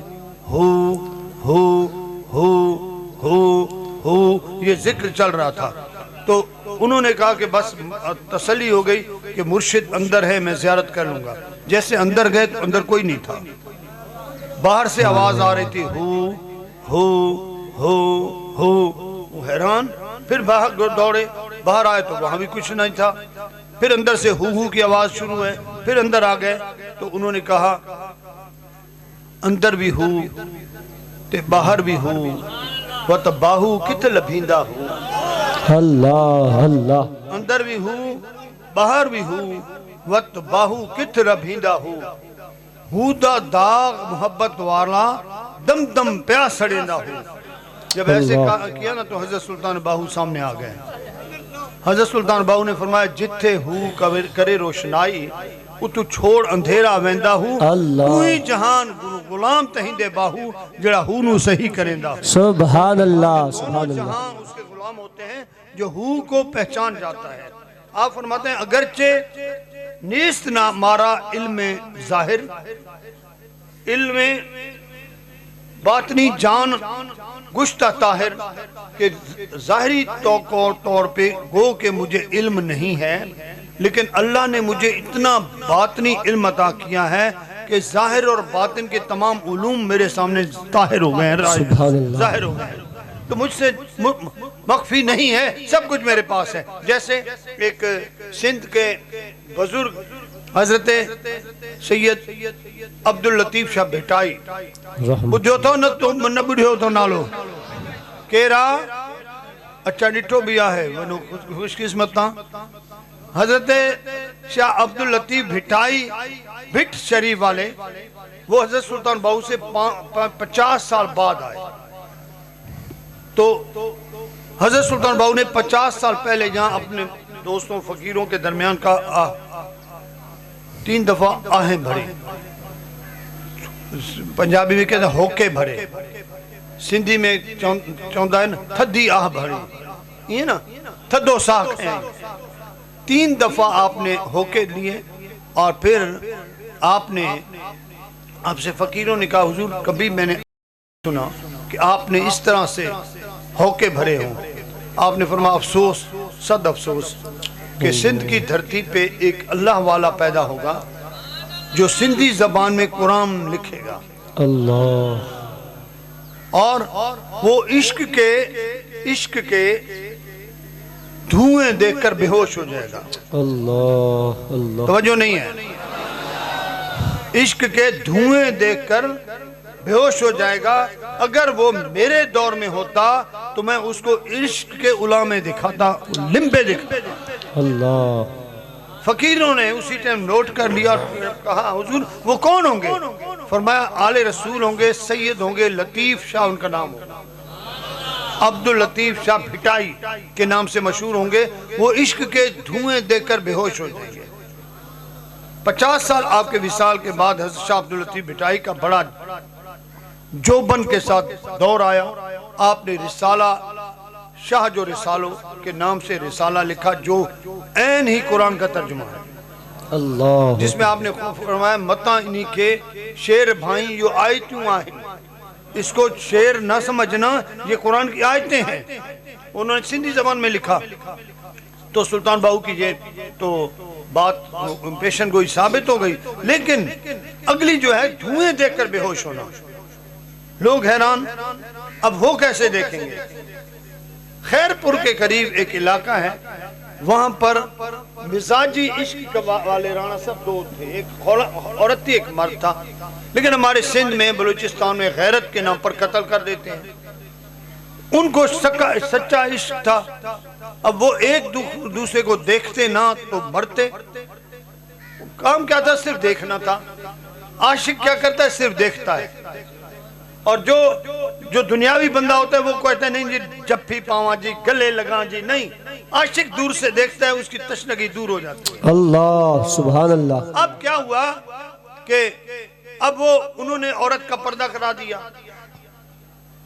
who who who who who, ये जिक्र चल रहा था। तो उन्होंने कहा कि बस तसल्ली हो गई कि मुर्शिद अंदर है, मैं ज़ियारत कर लूँगा। जैसे अंदर गए तो अंदर कोई नहीं था, बाहर से आवाज़ आ रही थी, हु हु हु हु। वो हैरान, फिर बाहर दौड़े, बाहर आए तो वहाँ भी कुछ नहीं था। फिर अंदर से हु की आवाज़ शुरू है, फिर अंदर आ गए तो उन्होंने कहा अंदर भी हु ते बाहर भी हु, व त बाहू कित लभींदा हूँ। अल्लाह अल्लाह। अंदर भी हूँ बाहर भी हूँ, व त बाहू कित लभींदा हूँ। हूदा दाग मोहब्बत वाला दम दम प्यास सड़ेंदा हूँ। जब ऐसे किया ना तो हजरत सुल्तान बाहू सामने आ गए। हजरत सुल्तान बाहू ने फरमाया, जिथे हु करे रोशनाई उतु छोड़ अंधेरा वेंदा हूँ। तू ही जहान गुलाम तहिंदे बाहू जड़ा हु नु सही करेंदा। सुभान अल्लाह सुभान अल्लाह। जहां उसके गुलाम होते हैं जो हु को पहचान जाता है। आप फरमाते हैं, अगरचे नीस्त ना मारा इल्मे जाहिर, इल्मे बातनी जान गुश्ता ताहिर, के जाहिरी तौर पे गो के मुझे इल्म नहीं है, लेकिन अल्लाह ने मुझे इतना बातनी इल्म अता किया है कि जाहिर और बातिन के तमाम उलूम मेरे सामने ताहिर हो गए हैं, जाहिर हो गए हैं। तो मुझसे मख्फी नहीं है, सब कुछ मेरे पास है। जैसे एक सिंध के बुजुर्ग हजरत सैयद अब्दुल लतीफ शाह भेटाई बुझो तो न तुम न बुढ़ियो तो नालो केरा अच्छा डिठो भी है वनो खुशकिस्मत हजरत शाह अब्दुल लतीफ भिटाई भिट शरीफ वाले, वो हजरत सुल्तान बाहू से 50 साल बाद आए। तो हजरत सुल्तान बाहू ने 50 साल पहले यहाँ अपने दोस्तों फकीरों के दरमियान का 3 दफा आहें भरी, पंजाबी में कहते होके भरे, सिंधी में चौंदा है ना थदी आह भरी, ये ना थदो साख है। 3 दफा आपने होके लिए और फिर आपने आपसे फकीरों ने कहा, हुजूर कभी मैंने सुना कि आपने इस तरह से होके भरे हों। आपने फरमाया, अफसोस सद अफसोस कि सिंध की धरती पे एक अल्लाह वाला पैदा होगा जो सिंधी जबान में कुरान लिखेगा। अल्लाह। और वो इश्क के धुएं देखकर बेहोश हो जाएगा। अल्लाह अल्लाह। तवज्जो नहीं है, इश्क के धुएं देखकर बेहोश हो जाएगा। अगर वो मेरे दौर में होता तो मैं उसको इश्क के उलामे दिखाता, लिम्बे दिखाता। अल्लाह। फकीरों ने उसी टाइम नोट कर लिया और कहा, हुजूर वो कौन होंगे? फरमाया, आले रसूल होंगे, सैयद होंगे, लतीफ शाह उनका नाम होगा। अब्दुल लतीफ शाह भिटाई के नाम से मशहूर होंगे। वो इश्क के धुएं देखकर बेहोश हो जाएंगे। 50 साल आपके विसाल के बाद हज़रत शाह अब्दुल लतीफ भिटाई का बड़ा जोबन के साथ दौर आया। आपने रिसाला शाह जो रिसालों के नाम से रिसाला लिखा, जो ऐन ही कुरान का तर्जुमा है, अल्लाह, जिसमें आपने खूब फरमाया मता इन्हीं के शेर भाई यो आयतूं आए, इसको शेर न समझना, ये कुरान की आयतें हैं। उन्होंने सिंधी जबान में लिखा। तो सुल्तान बाहू की ये तो बात पेशन गोई साबित हो गई। लेकिन अगली जो है धुएं देखकर बेहोश होना, लोग हैरान, अब वो कैसे देखेंगे। खैरपुर के करीब एक इलाका है, वहां पर मिजाजी इश्क वाले राणा सब दो थे, एक औरत थी, एक मर्द था। लेकिन हमारे सिंध में, बलूचिस्तान में गैरत के नाम पर कत्ल कर देते हैं। उनको सच्चा इश्क था। अब वो एक दूसरे को देखते ना तो मरते। काम क्या था? सिर्फ देखना था। आशिक क्या करता है? सिर्फ देखता है। और जो दुनियावी बंदा होता है वो कहता है नहीं जी जफ्फी पावा जी, गले लगा जी, नहीं। आशिक दूर से देखता है, उसकी तशनगी दूर हो जाती है। अल्लाह, सुभान अल्लाह। अब क्या हुआ कि अब वो उन्होंने औरत का पर्दा करा दिया,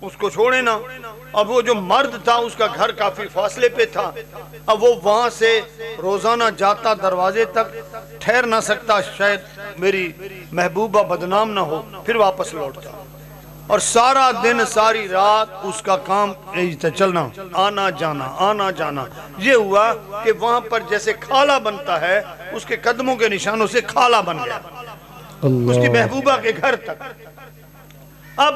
उसको छोड़े ना। अब वो जो मर्द था उसका घर काफी फासले पे था। अब वो वहां से रोजाना जाता, दरवाजे तक ठहर ना सकता, शायद मेरी महबूबा बदनाम ना हो, फिर वापस लौटता। और सारा दिन सारी रात उसका काम यही था, चलना, आना जाना, आना जाना। ये हुआ कि वहां पर जैसे खाला बनता है, उसके कदमों के निशानों से खाला बन गया उसकी महबूबा के घर तक। अब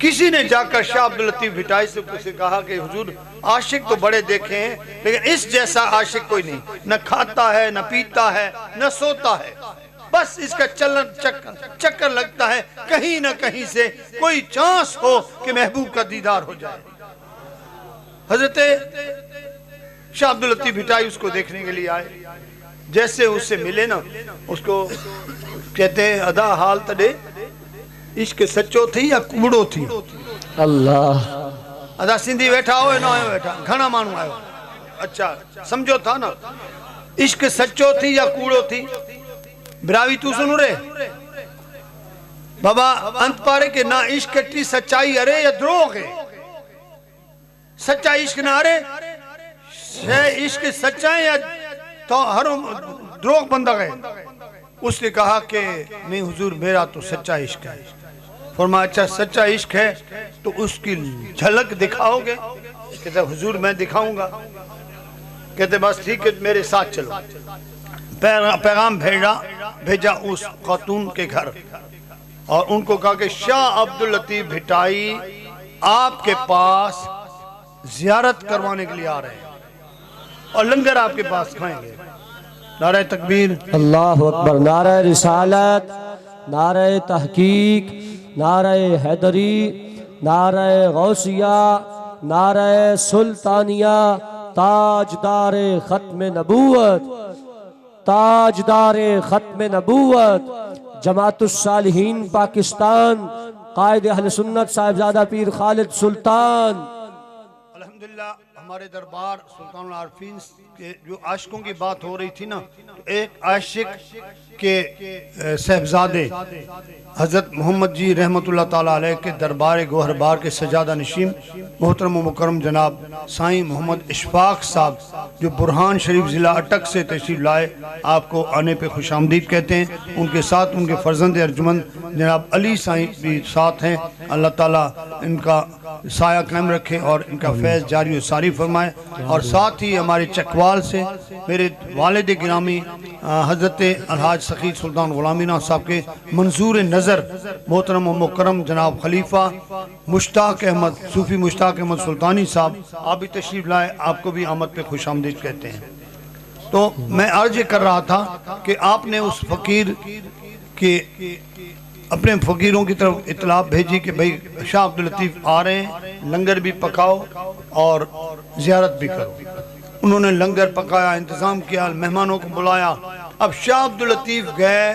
किसी ने जाकर शाह अब्दुल लतीफ भिटाई से कहा कि हुजूर आशिक तो बड़े देखे हैं, लेकिन इस जैसा आशिक कोई नहीं, न खाता है, न पीता है, न सोता है, बस इसका चलन चक्कर लगता है, कहीं ना कहीं से कोई चांस हो कि महबूब का दीदार हो जाए। हजरत शाह अब्दुल लतीफ भिटाई उसको देखने के लिए आए। जैसे उससे मिले ना, उसको कहते हैं अदा हाल तड़े इश्क सच्चो थी या कुमड़ो थी। अल्लाह, अदा सिंधी वेठा हो ना वेठा, घना मानू आयो, अच्छा समझो था ना, इश्क सच्चो थी या कूड़ो थी। बिरावी तू सुनो रे बाबा, अंत पारे के ना इश्क टी सच्चाई अरे या द्रोह है। सच्चा इश्क ना अरे इश्क सच्चा है या तो हर द्रोह बंदा गए। उसने कहा कि नहीं हुजूर मेरा तो सच्चा इश्क है। फरमाया अच्छा सच्चा इश्क है तो उसकी झलक दिखाओगे? कहते हुजूर मैं दिखाऊंगा। कहते बस ठीक है मेरे साथ चलो। पैगाम भेजा उस खातून के घर और उनको कहा कि शाह अब्दुल लतीफ भिटाई आपके पास जियारत करवाने के लिए आ रहे हैं और लंगर आपके पास खाएंगे। नारे तकबीर, अल्लाहु अकबर, नारे रिसालत, नारे तहकीक, नारे हैदरी, नारे गौसिया, नारे सुल्तानिया, ताजदारे खत्म नबूवत, ताजदारे खत्म नबूवत, जमातुस सालिहीन पाकिस्तान, कायद अहले सुन्नत साहिबजादा पीर खालिद सुल्तान। अल्हम्दुलिल्लाह हमारे दरबार सुल्तानुल आरिफीन के जो आशिकों की बात हो रही थी ना, तो एक आशिक के साहिबजादे हज़रत मोहम्मद जी रहमतुल्लाह ताला अलैह के दरबार गोहरबार के सजादा नशीम मोहतरम व मुकरम जनाब साईं मोहम्मद इशफाक साहब जो बुरहान शरीफ ज़िला अटक से तशरीफ लाए, आपको आने पे खुशामदीद कहते हैं। उनके साथ उनके फर्जंद अर्जुमंद जनाब अली साईं भी साथ हैं। अल्लाह ताला इनका साया कायम रखे और इनका फैज़ जारी व सारी फरमाए। और साथ ही हमारे चकवाल से मेरे वालिद गिरामी हज़रत अलहाज सखी सुल्तान ग़ुलामीना साहब के मंजूर नज़र मोहतरम व मुकरम जनाब खलीफा मुश्ताक अहमद सूफ़ी मुश्ताक अहमद सुल्तानी साहब, आप भी तशरीफ़ लाए, आपको भी आमद पे खुशामदीद कहते हैं। तो मैं अर्ज कर रहा था कि आपने उस फ़कीर के अपने फ़कीरों की तरफ इतला भेजी कि भाई शाह अब्दुल लतीफ़ आ रहे हैं, लंगर भी पकाओ और ज़ियारत भी करो। उन्होंने लंगर पकाया, इंतज़ाम किया, मेहमानों को बुलाया। अब शाह अब्दुल लतीफ़ गए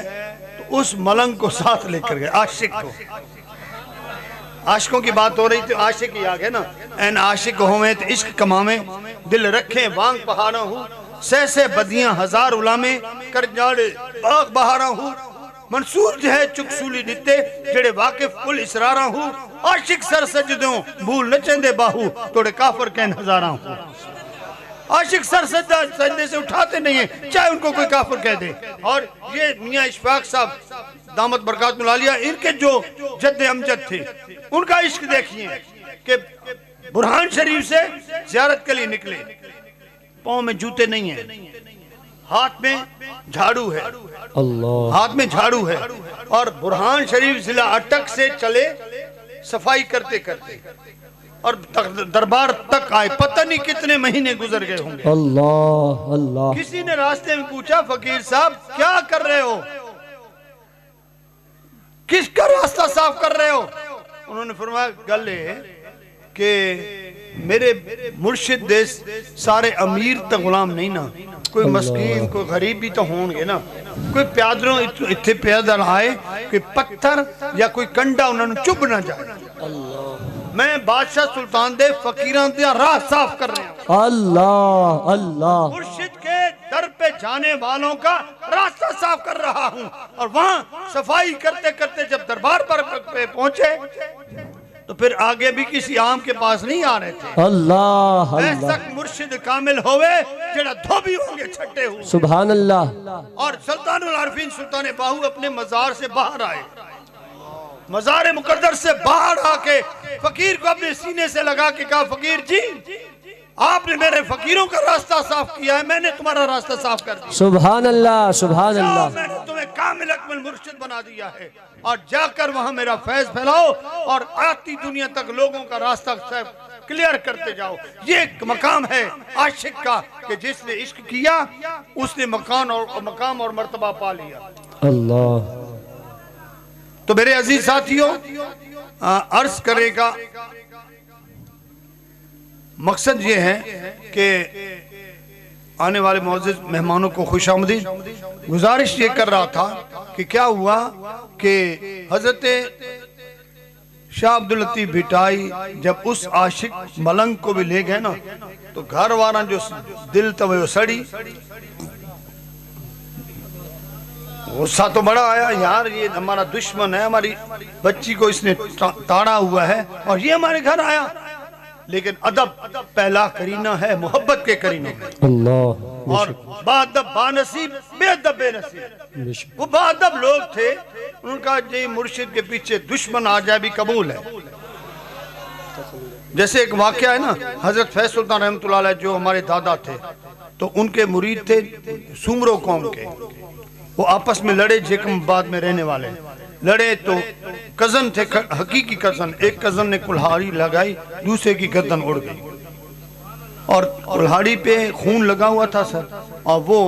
तो उस मलंग को साथ लेकर गए, आशिक को। आशिकों की बात हो रही थी, आशिक ही आ गए ना। एन आशिक होवे तो इश्क कमावे, दिल रखे वांग पहाड़ा हूँ, से बदियां हजार उलामे कर जाड़े बाग बहारा हूँ। मंसूर जो है चुकसूली दिते जेड़े वाकिफ कुल इसरारा हूँ। आशिक सर सजदों भूल न चंदे बाहू, तोड़े काफर कहन हजारा हूँ। आशिक सर सजदे से उठाते नहीं है, चाहे उनको कोई काफिर कह दे। और ये मियाँ इशफाक साहब दामत बरकातुहु आलिया, इनके जो जद्दे अमजद थे उनका इश्क देखिए कि बुरहान शरीफ से ज़ियारत के लिए निकले, पाँव में जूते नहीं है, हाथ में झाड़ू है, अल्लाह, हाथ में झाड़ू है। और बुरहान शरीफ जिला अटक से चले सफाई करते करते और दरबार तक आए। पता नहीं कितने महीने गुजर गए होंगे। अल्लाह अल्लाह। किसी ने रास्ते में पूछा, फकीर साहब क्या कर रहे हो, किसका रास्ता साफ कर रहे हो? उन्होंने फरमाया, गल है कि मेरे मुर्शिद देश सारे अमीर तो गुलाम नहीं ना, कोई मस्कीन कोई गरीब भी तो होंगे ना। कोई प्यादरों इतने पैदल आए कि पत्थर या कोई कंडा उन्होंने चुभ ना जाए। मैं बादशाह सुल्तान दे फकीरां दा राह साफ कर रहे हैं। अल्लाह अल्लाह। मुर्शिद के दर पे जाने वालों का रास्ता साफ कर रहा हूँ। और वहाँ सफाई करते करते जब दरबार पर पहुंचे तो फिर आगे भी किसी आम के पास नहीं आ रहे थे। अल्लाह ऐसा मुर्शिद कामिल होवे जेड़ा धोबी होंगे छट्टे हुए। सुभान अल्लाह। और सुल्तानुल आरिफीन सुल्तान बाहू अपने मजार से बाहर आए, मजार मुकद्दर से बाहर आके फकीर को अपने सीने से लगा के कहा, फकीर जी आपने मेरे फकीरों का रास्ता साफ किया है, मैंने तुम्हारा रास्ता साफ कर दिया। सुभान अल्लाह सुभान अल्लाह। मैंने तुम्हें कामिल अकमल मुर्शिद बना दिया है, और जाकर वहां मेरा फैज फैलाओ और आती दुनिया तक लोगों का रास्ता क्लियर करते जाओ। ये एक मकाम है आशिक का कि जिसने इश्क किया उसने मकाम और मर्तबा पा लिया। अल्लाह। तो मेरे अजीज साथियों, अर्ज करेगा मकसद ये है कि आने वाले मौजूद मेहमानों को खुशामदीद। गुजारिश ये कर रहा था कि क्या हुआ कि हजरत शाह अब्दुल लतीफ भिटाई जब उस आशिक मलंग को भी ले गए ना, तो घर वाला जो दिल तो वो सड़ी, गुस्सा तो बड़ा आया, यार ये हमारा दुश्मन है, हमारी बच्ची को इसने ताड़ा हुआ है और ये हमारे घर आया। लेकिन अदब पहला करीना है, मोहब्बत के करीने अल्लाह। और बादब बानसीब बेअदब बेनसीब, वो बादब लोग थे, उनका ये मुर्शिद के पीछे दुश्मन आ जाए भी कबूल है। जैसे एक वाकया है ना, हजरत फैज सुल्तान रहमतुल्लाह अलैह जो हमारे दादा थे, तो उनके मुरीद थे सुमरो कौम के, वो आपस में लड़े, जेकमाबाद में रहने वाले लड़े। तो कजन थे, हकीकी कजन, एक कजन ने कुल्हाड़ी लगाई, दूसरे की गर्दन उड़ गई और कुल्हाड़ी पे खून लगा हुआ था सर, और वो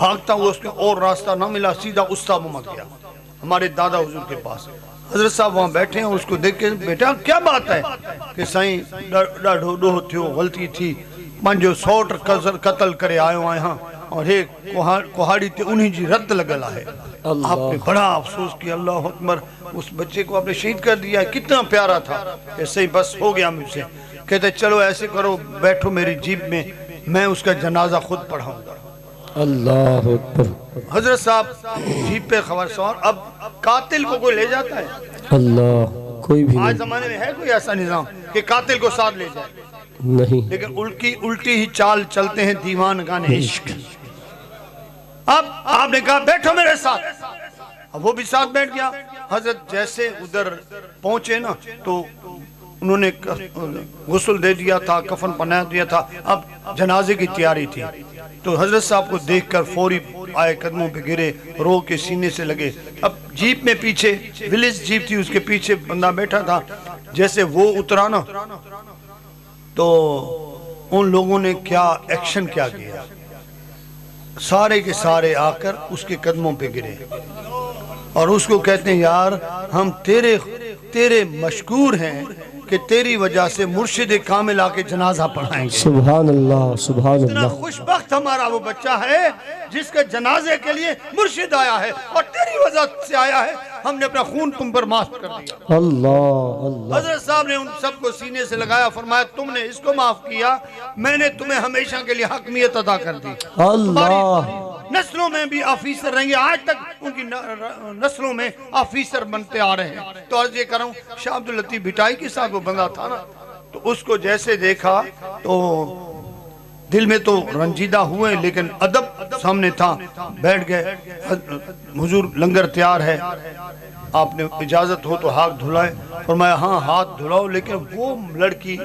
भागता हुआ, उसके और रास्ता ना मिला, सीधा उस्ता मुमक गया हमारे दादा हुजूर के पास। हजरत साहब वहाँ बैठे हैं, उसको देख के, बेटा क्या बात है? कि साईं ॾाढो ॾोह थियो, गलती थी, पंहिंजो सौट कत्ल करे आयो आहियां और हे कुहाड़ी ते उन्हीं जी रद्द लगल है। आपने बड़ा अफसोस किया, अल्लाह अकबर, उस बच्चे को आपने शहीद कर दिया, कितना प्यारा था। ऐसे ही बस हो गया मुझसे। कहते चलो ऐसे करो, बैठो मेरी जीप में, मैं उसका जनाजा खुद पढ़ाऊंगा। अल्लाह अकबर। हजरत साहब जीप पे खबर सवार। अब कातिल को कोई ले जाता है? अल्लाह, कोई भी आज जमाने में है कोई ऐसा निजाम कि कातिल को साथ ले जाए? नहीं। लेकिन उल्टी ही चाल चलते हैं दीवान गाने इश्क। अब आपने कहा बैठो मेरे साथ, अब वो भी साथ बैठ गया। हजरत जैसे उधर पहुंचे ना, तो उन्होंने गुस्ल दे दिया था, कफन पहना दिया था, अब जनाजे की तैयारी थी। तो हजरत साहब को देखकर फौरी आए, कदमों पे गिरे, रो के सीने से लगे। अब जीप में पीछे विलेज जीप थी, उसके पीछे बंदा बैठा था। जैसे वो उतरा ना, तो उन लोगों ने क्या एक्शन क्या किया, सारे के सारे आकर उसके कदमों पे गिरे और उसको कहते हैं, यार हम तेरे तेरे मशकूर हैं कि तेरी वजह से मुर्शिद कामिल आके जनाजा पढ़ाएंगे। सुभान अल्लाह, सुभान इतना अल्लाह। खुशबख्त हमारा वो बच्चा है जिसके जनाजे के लिए मुर्शिद आया है और तेरी वजह से आया है। हमने अपना खून तुम पर माफ कर दिया। अल्लाह अल्लाह। हजरत साहब ने उन सबको सीने से लगाया, फरमाया तुमने इसको माफ किया, मैंने तुम्हें हमेशा के लिए हकमियत अदा कर दी। अल्लाह। नस्लों में भी ऑफिसर रहेंगे, आज तक उनकी नस्लों में ऑफिसर बनते आ रहे हैं। तो आज ये कर रहा हूँ, शाह अब्दुल लतीफ भिटाई के साथ वो बंदा था ना, तो उसको जैसे देखा तो दिल में तो रंजीदा हुए, लेकिन अदब सामने था, बैठ गए। हुजूर लंगर तैयार है, आपने इजाजत हो तो हाथ धुलाए। फरमाया हाँ हाथ धुलाओ, लेकिन वो लड़की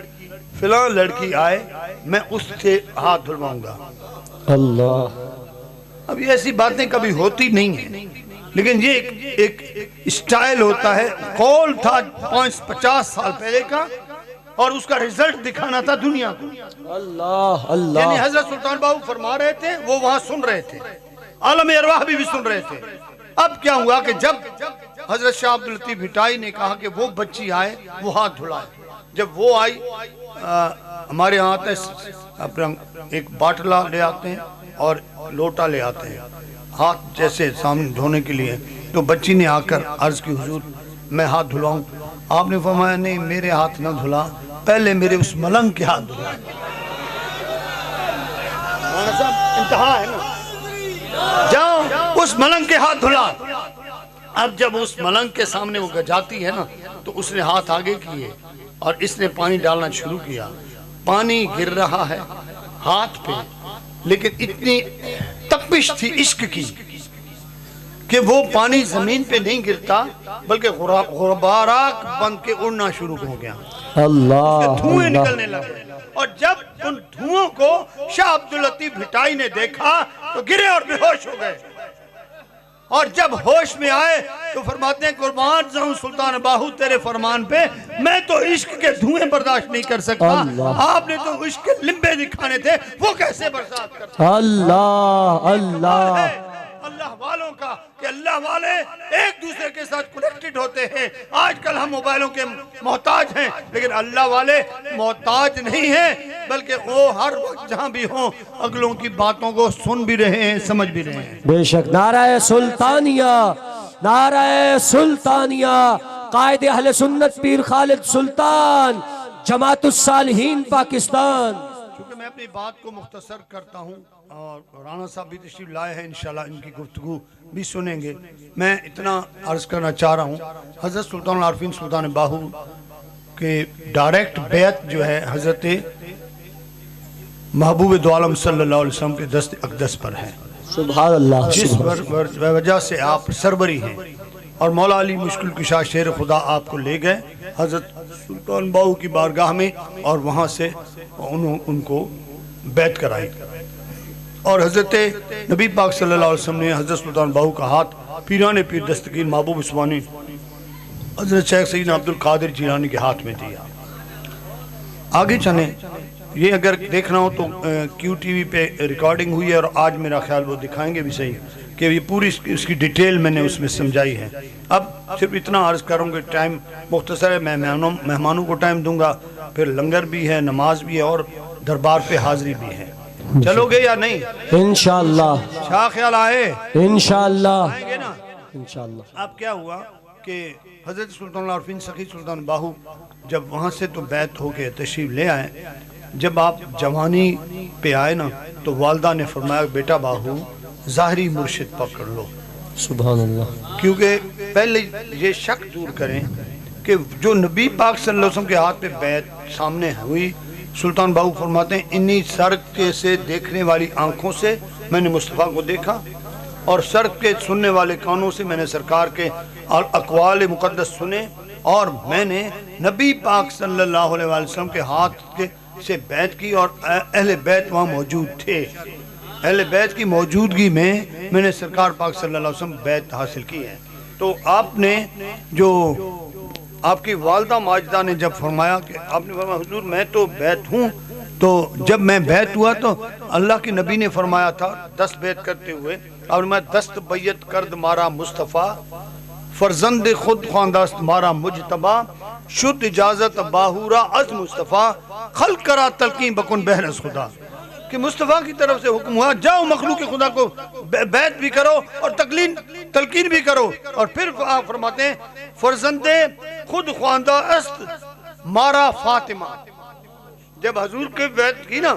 फिलहाल लड़की आए मैं उससे हाथ धुलवाऊंगा। अल्लाह। अब ये ऐसी बातें कभी होती नहीं है, लेकिन ये एक स्टाइल होता है। कॉल था 50 साल पहले का और उसका रिजल्ट दिखाना था दुनिया को। अल्लाह अल्लाह। यानी हजरत सुल्तान बाहू फरमा रहे थे, वो वहां सुन रहे थे, आलम अरवाह भी सुन रहे थे। अब क्या हुआ कि जब हजरत शाह अब्दुल लतीफ भिटाई ने कहा कि वो बच्ची आए, वो हाथ धुलाए। जब वो आई, हमारे यहाँ आते अपना एक बाटला ले आते हैं और लोटा ले आते हैं हाथ जैसे सामने धोने के लिए। तो बच्ची ने आकर अर्ज की, हुजूर मैं हाथ धुलाऊं? आपने फरमाया नहीं, मेरे हाथ ना धुला, पहले मेरे उस मलंग के हाथ धुला। इंतहा है ना, जाओ उस मलंग के हाथ धुला। अब जब उस मलंग के सामने वो जाती है ना, तो उसने हाथ आगे किए और इसने पानी डालना शुरू किया। पानी गिर रहा है हाथ पे, लेकिन इतनी तपिश थी इश्क की कि वो पानी जमीन पे नहीं गिरता, बल्कि गुबाराक बन के उड़ना शुरू हो गया। अल्लाह। धुएं निकलने लगे। और जब उन धुओं को शाह अब्दुल लतीफ भिटाई ने देखा तो गिरे और बेहोश हो गए। और जब होश में आए तो फरमाते हैं, कुर्बान जाऊं सुल्तान बाहू तेरे फरमान पे, मैं तो इश्क के धुएं बर्दाश्त नहीं कर सकता। आपने तो इश्क के लिम्बे दिखाने थे, वो कैसे बर्दाश्त करते? अल्लाह अल्लाह। अल्लाह वालों का कि अल्लाह वाले एक दूसरे के साथ कनेक्टेड होते हैं। आजकल हम मोबाइलों के मोहताज हैं, लेकिन अल्लाह वाले मोहताज नहीं हैं, बल्कि वो हर वक्त जहाँ भी हों अगलों की बातों को सुन भी रहे हैं, समझ भी रहे हैं। बेशक। नाराए सुल्तानिया, नाराए सुल्तानिया, कायदे अहले सुन्नत पीर खालिद सुल्तान, जमातुस सालिहीन पाकिस्तान। क्योंकि मैं अपनी बात को मुख्तसर करता हूँ और राणा साहब भी तशरीफ लाए हैं, इंशाल्लाह इनकी गुफ्तगू भी सुनेंगे। मैं इतना अर्ज करना चाह रहा हूँ, हजरत सुल्तान आरफीन सुल्तान बाहू के डायरेक्ट बैत जो है हजरत महबूब दो आलम सल्लल्लाहु अलैहि वसल्लम के दस्त अक़दस पर है। सुभान अल्लाह। जिस वजह से आप सरबरी हैं और मौला अली मुश्किल कुशा शेर खुदा आपको ले गए हजरत सुल्तान बाहू की बारगाह में, और वहाँ से उनको बैत कराई। और हजरत नबी पाक सल्लल्लाहु अलैहि वसल्लम ने हजरत सुल्तान बाहू का हाथ पीराने पीर दस्तगीर महबूब उस्मानी हजरत शेख सईद अब्दुल कादिर जिलानी के हाथ में दिया। आगे चले, ये अगर देखना हो तो QTV पे रिकॉर्डिंग हुई है और आज मेरा ख्याल वो दिखाएंगे भी सही कि ये पूरी इसकी डिटेल मैंने उसमें समझाई है। अब सिर्फ इतना अर्ज करूँगा, टाइम मुख्तसर है, मैं मेहमानों को टाइम दूंगा, फिर लंगर भी है, नमाज भी है और दरबार पे हाजिरी भी है। चलोगे या नहीं? इंशाअल्लाह। क्या ख्याल आए? इंशाअल्लाह आएंगे ना? इंशाअल्लाह। अब क्या हुआ कि हजरत सुल्तान आरफीन सखी सुल्तान बाहू जब वहाँ से तो बैत होके तशरीफ ले आए, जब आप जवानी पे आए ना, तो वालदा ने फरमाया, बेटा बाहू ज़ाहिरी मुर्शिद पकड़ लो। सुभान अल्लाह। क्योंकि पहले ये शक दूर करें कि जो नबी पाक सल्लल्लाहु अलैहि वसल्लम के हाथ पे बैत सामने हुई, सुल्तान बाहू फरमाते हैं, इन्हीं सड़क के से देखने वाली आंखों से मैंने मुस्तफ़ा को देखा और सड़क के सुनने वाले कानों से मैंने सरकार के अक़वाल मुक़द्दस सुने, और मैंने नबी पाक सल्लल्लाहु अलैहि वसल्लम के हाथ के से बैत की और अहले बैत वहाँ मौजूद थे। अहले बैत की मौजूदगी में मैंने सरकार पाक सल्लल्लाहु अलैहि वसल्लम बैत हासिल की है। तो आपने जो आपकी वालदा माजिदा ने जब फरमाया कि आपने फरमाया, हुजूर मैं तो बैत हूँ, तो जब मैं बैत हुआ तो अल्लाह के नबी ने फरमाया था 10 बैत करते हुए, और मैं 10 बैत कर्द मारा मुस्तफ़ा फरजंद खुद ख्वांदास्त मारा मुजतबा, शुद्ध इजाजत बाहुरा अज मुस्तफ़ा, खल करा तलकीन बकुन बहरस खुदा। कि मुस्तफ़ा की तरफ से हुक्म हुआ जाओ मखलूक खुदा को बैत भी करो और तलकीन भी करो। और फिर आप फरमाते हैं फरजंदे खुद ख्वांदा अस्त मारा फातिमा। जब हजूर के बैत की ना,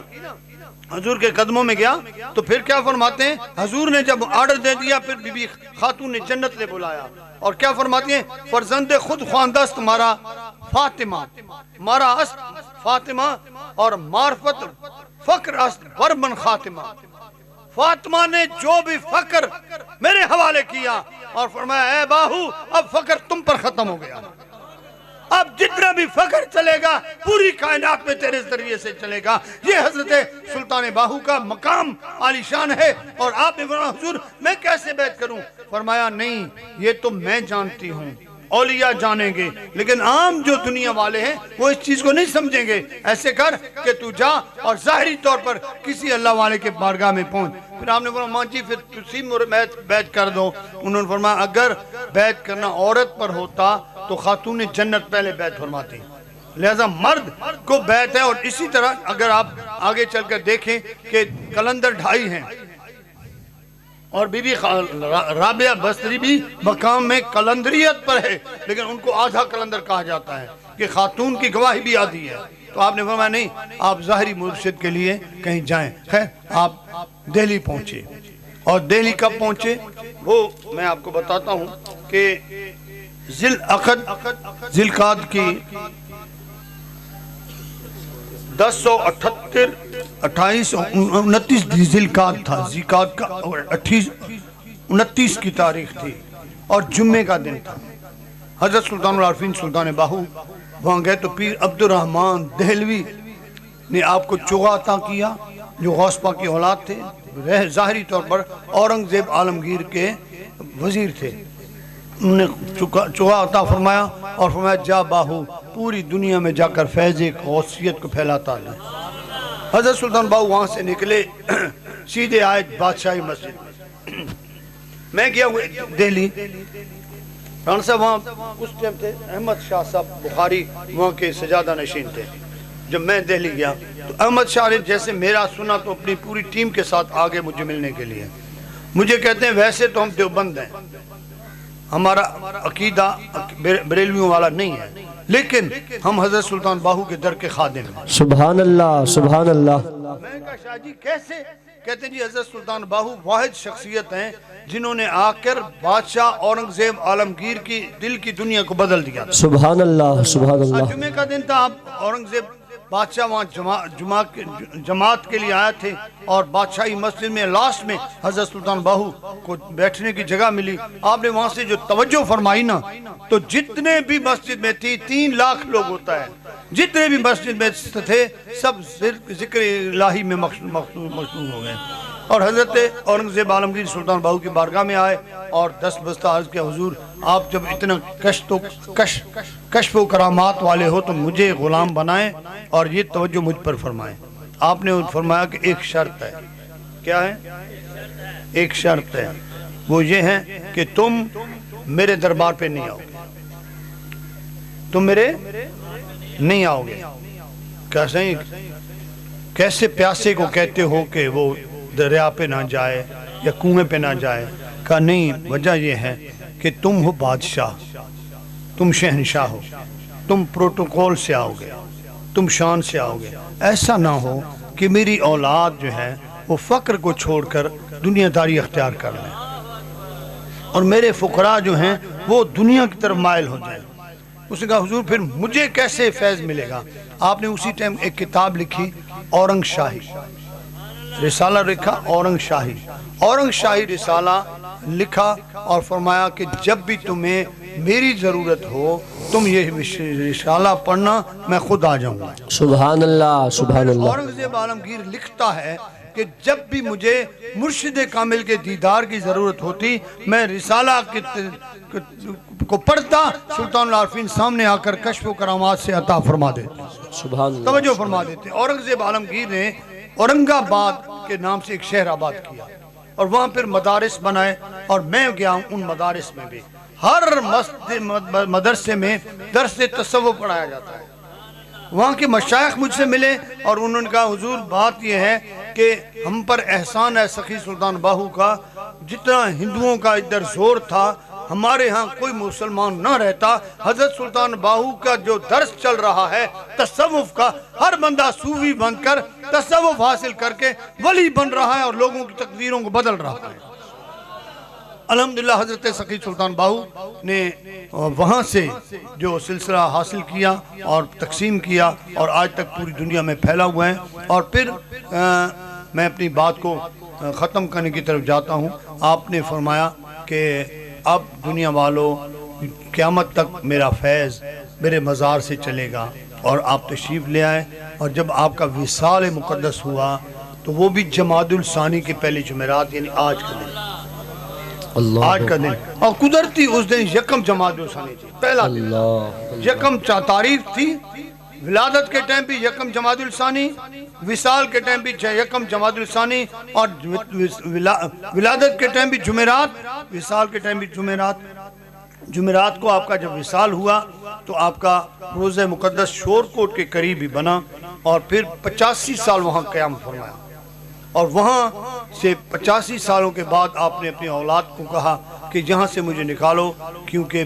हजूर के कदमों में गया तो फिर क्या फरमाते हैं, हजूर ने जब ऑर्डर दे दिया फिर बीबी खातून ने जन्नत ने बुलाया और क्या फरमाती हैं, फरजंदे खुद ख्वांदस्त मारा फातिमा, मारा अस्त फातिमा और मार्फत फक्र अस्त बरमन खातिमा। फातिमा ने जो भी फक्र मेरे हवाले किया और फरमाया ए बाहू अब फक्र तुम पर खत्म हो गया, अब जितना भी फख्र चलेगा पूरी कायनात में तेरे जरिए से चलेगा। ये हजरत सुल्तान बाहू का मकाम आलीशान है। और आपने फरमाया हुजूर मैं कैसे बैत करूं? फरमाया नहीं ये तो मैं जानती हूँ, औलिया जानेंगे, लेकिन आम जो दुनिया वाले हैं वो इस चीज को नहीं समझेंगे। ऐसे कर कि तू जा और जाहिरी तौर पर किसी अल्लाह वाले के बारगाह में पहुंच। फिर आपने फरमाया माँ जी फिर तुसी बैत कर दो। उन्होंने फरमाया अगर बैत करना औरत पर होता तो खातून जन्नत पहले बैत फरमाती, लिहाजा मर्द को बैत है। और इसी तरह अगर आप आगे चलकर देखें कि कलंदर ढाई हैं और बीबी राबिया बसरी भी मकाम में कलंदरियत पर है, लेकिन उनको आधा कलंदर कहा जाता है कि खातून की गवाही भी आधी है। तो आपने फरमाया नहीं आप ज़ाहिरी मुर्शिद के लिए कहीं जाएं। खैर आप दिल्ली पहुंचे और दिल्ली कब पहुंचे वो मैं आपको बताता हूं कि जिलकाद की 1078 28 29 जिलकाद था, जिलकाद का 29 की तारीख थी और जुम्मे का दिन था। हजरत सुल्तान आरफीन सुल्तान बाहू वहाँ गए तो पीर अब्दुर्रहमान दहलवी ने आपको चोगा अता किया जो गौस पाक की औलाद थे, ज़ाहिरी तौर पर औरंगजेब आलमगीर के वजीर थे। उन्होंने चोगा अता फरमाया और फरमाया जा बाहू पूरी दुनिया में जाकर फैज़ गौसियत को फैलाता है। हजरत सुल्तान बाहू वहाँ से निकले सीधे आए बादशाही मस्जिद में। मैं गया दिल्ली, राना साहब वहाँ उस टाइम थे अहमद शाह साहब बुखारी वहाँ के सजादा नशीन थे। जब मैं दिल्ली गया तो अहमद शाह ने जैसे मेरा सुना तो अपनी पूरी टीम के साथ आगे मुझे मिलने के लिए। मुझे कहते हैं वैसे तो हम देवबंद हैं, हमारा अकीदा बरेलवियों वाला नहीं है, लेकिन हम हजरत सुल्तान बाहू के दर के खादिम हैं। सुभान अल्लाह सुभान अल्लाह। मैं कहा शाह जी कैसे? कहते हैं जी हजरत सुल्तान बाहू वाहिद शख्सियत हैं जिन्होंने आकर बादशाह औरंगजेब आलमगीर की दिल की दुनिया को बदल दिया। सुभान अल्लाह सुभान अल्लाह। जुमे का दिन था, आप औरंगजेब बादशाह वहाँ जमात के लिए आए थे और बादशाही मस्जिद में लास्ट में हजरत सुल्तान बाहू को बैठने की जगह मिली। आपने वहाँ से जो तवज्जो फरमाई ना, तो जितने भी मस्जिद में थी 3 लाख लोग होता है, जितने भी मस्जिद में थे सब जिक्र इलाही में मशगूल हो गए। और हजरत औरंगजेब आलमगीर सुल्तान बाहू की बारगाह में आए और 10 बस्ता अर्ज के हुजूर आप जब इतना कश्फ व करामात वाले हो तो मुझे गुलाम बनाएं और ये तवज्जो मुझ पर फरमाएं। आपने फरमाया कि एक शर्त है। क्या है? एक शर्त है, वो ये है कि तुम मेरे दरबार पे नहीं आओगे, तुम मेरे नहीं आओगे। कैसे प्यासे को कहते हो कि वो दरिया पे ना जाए या कुएं पे ना जाए? कहा नहीं, वजह यह है कि तुम हो बादशाह, तुम शहनशाह हो, तुम प्रोटोकॉल से आओगे, तुम शान से आओगे। ऐसा ना हो कि मेरी औलाद जो है वो फ़क्र को छोड़कर दुनियादारी अख्तियार कर लें और मेरे फुकरा जो हैं वो दुनिया की तरफ माइल हो जाए। उसने कहा हुजूर फिर मुझे कैसे फैज़ मिलेगा? आपने उसी टाइम एक किताब लिखी औरंग शाही, रिसाला लिखा औरंग शाही रिसाला लिखा और फरमाया कि जब भी तुम्हें मेरी ज़रूरत हो तुम ये रिसाला पढ़ना, मैं खुद आ जाऊंगा। सुभान अल्लाह सुभान अल्लाह। औरंगजेब आलमगीर लिखता है कि जब भी मुझे मुर्शिद कामिल के दीदार की ज़रूरत होती मैं रिसाला को पढ़ता, सुल्तान आरफीन सामने आकर कश्फ व करामात से अता फरमा देते, सुभान अल्लाह, तवज्जो फरमा देते। औरंगजेब आलमगीर ने औरंगाबाद के नाम से एक शहर आबाद किया और वहाँ फिर मदारिस बनाए और मैं गया हूँ उन मदारिस में भी। हर मदरसे में दर्स तसव्वुफ पढ़ाया जाता है। वहाँ के मशाइख मुझसे मिले और उन्होंने कहा हुजूर बात यह है कि हम पर एहसान है सखी सुल्तान बाहू का, जितना हिंदुओं का इधर जोर था हमारे यहाँ कोई मुसलमान न रहता। हजरत सुल्तान बाहू का जो दर्स चल रहा है तसव्वुफ का, हर बंदा सूफी बनकर तसव्वुफ हासिल करके वली बन रहा है और लोगों की तकदीरों को बदल रहा है। अल्हम्दुलिल्लाह हजरत सखी सुल्तान बाहू ने वहाँ से जो सिलसिला हासिल किया और तकसीम किया और आज तक पूरी दुनिया में फैला हुआ है। और फिर मैं अपनी बात को ख़त्म करने की तरफ जाता हूँ। आपने फरमाया कि अब दुनिया वालों क़यामत तक मेरा फैज़ मेरे मज़ार से चलेगा और आप तशरीफ़ ले आए। और जब आपका विसाल मुक़द्दस हुआ तो वो भी जमादुल सानी के पहले जुमेरात यानी आज का दिन, आज का दिन, और कुदरती उस दिन यकम जमादुल सानी थी, पहला दिन। यकम तारीख थी, विलादत के टाइम भी यकम जमादुल सानी, विसाल के टाइम भी यकम जमादुल सानी, और विलादत के टाइम भी जुमेरात, विसाल के टाइम भी जुमेरात। जुमेरात को आपका जब विसाल हुआ तो आपका रोज़े मुक़द्दस शोरकोट के करीब ही बना और फिर 85 साल वहाँ क़याम फरमाया। और वहाँ से 85 सालों के बाद आपने अपनी औलाद को कहा कि यहाँ से मुझे निकालो, क्योंकि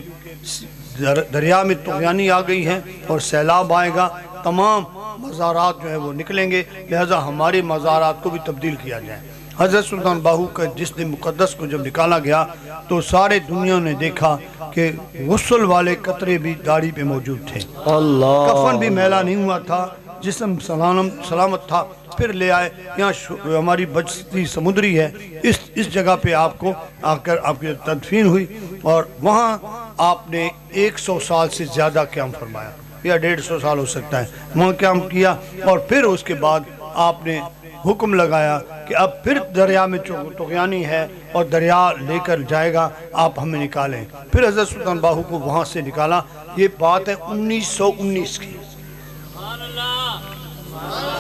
दरिया में तुग़यानी आ गई है और सैलाब आएगा, तमाम मज़ारात जो है वो निकलेंगे, लिहाजा हमारे मज़ारात को भी तब्दील किया जाए। हज़रत सुल्तान बाहू का जिस दिन मुक़द्दस को जब निकाला गया तो सारे दुनिया ने देखा कि गुस्ल वाले कतरे भी दाढ़ी पे मौजूद थे, कफन भी मैला नहीं हुआ था, जिस्म सलामत था। फिर ले आए, यहाँ हमारी बस्ती समुद्री है, इस जगह पे आपको आकर आपकी तदफीन हुई और वहाँ आपने 100 साल से ज़्यादा क़याम फरमाया या 150 साल हो सकता है, वहाँ क़याम किया। और फिर उसके बाद आपने हुक्म लगाया कि अब फिर दरिया में तुग़यानी है और दरिया लेकर जाएगा, आप हमें निकालें। फिर हज़रत सुल्तान बाहू को वहाँ से निकाला। ये बात है 1919 की।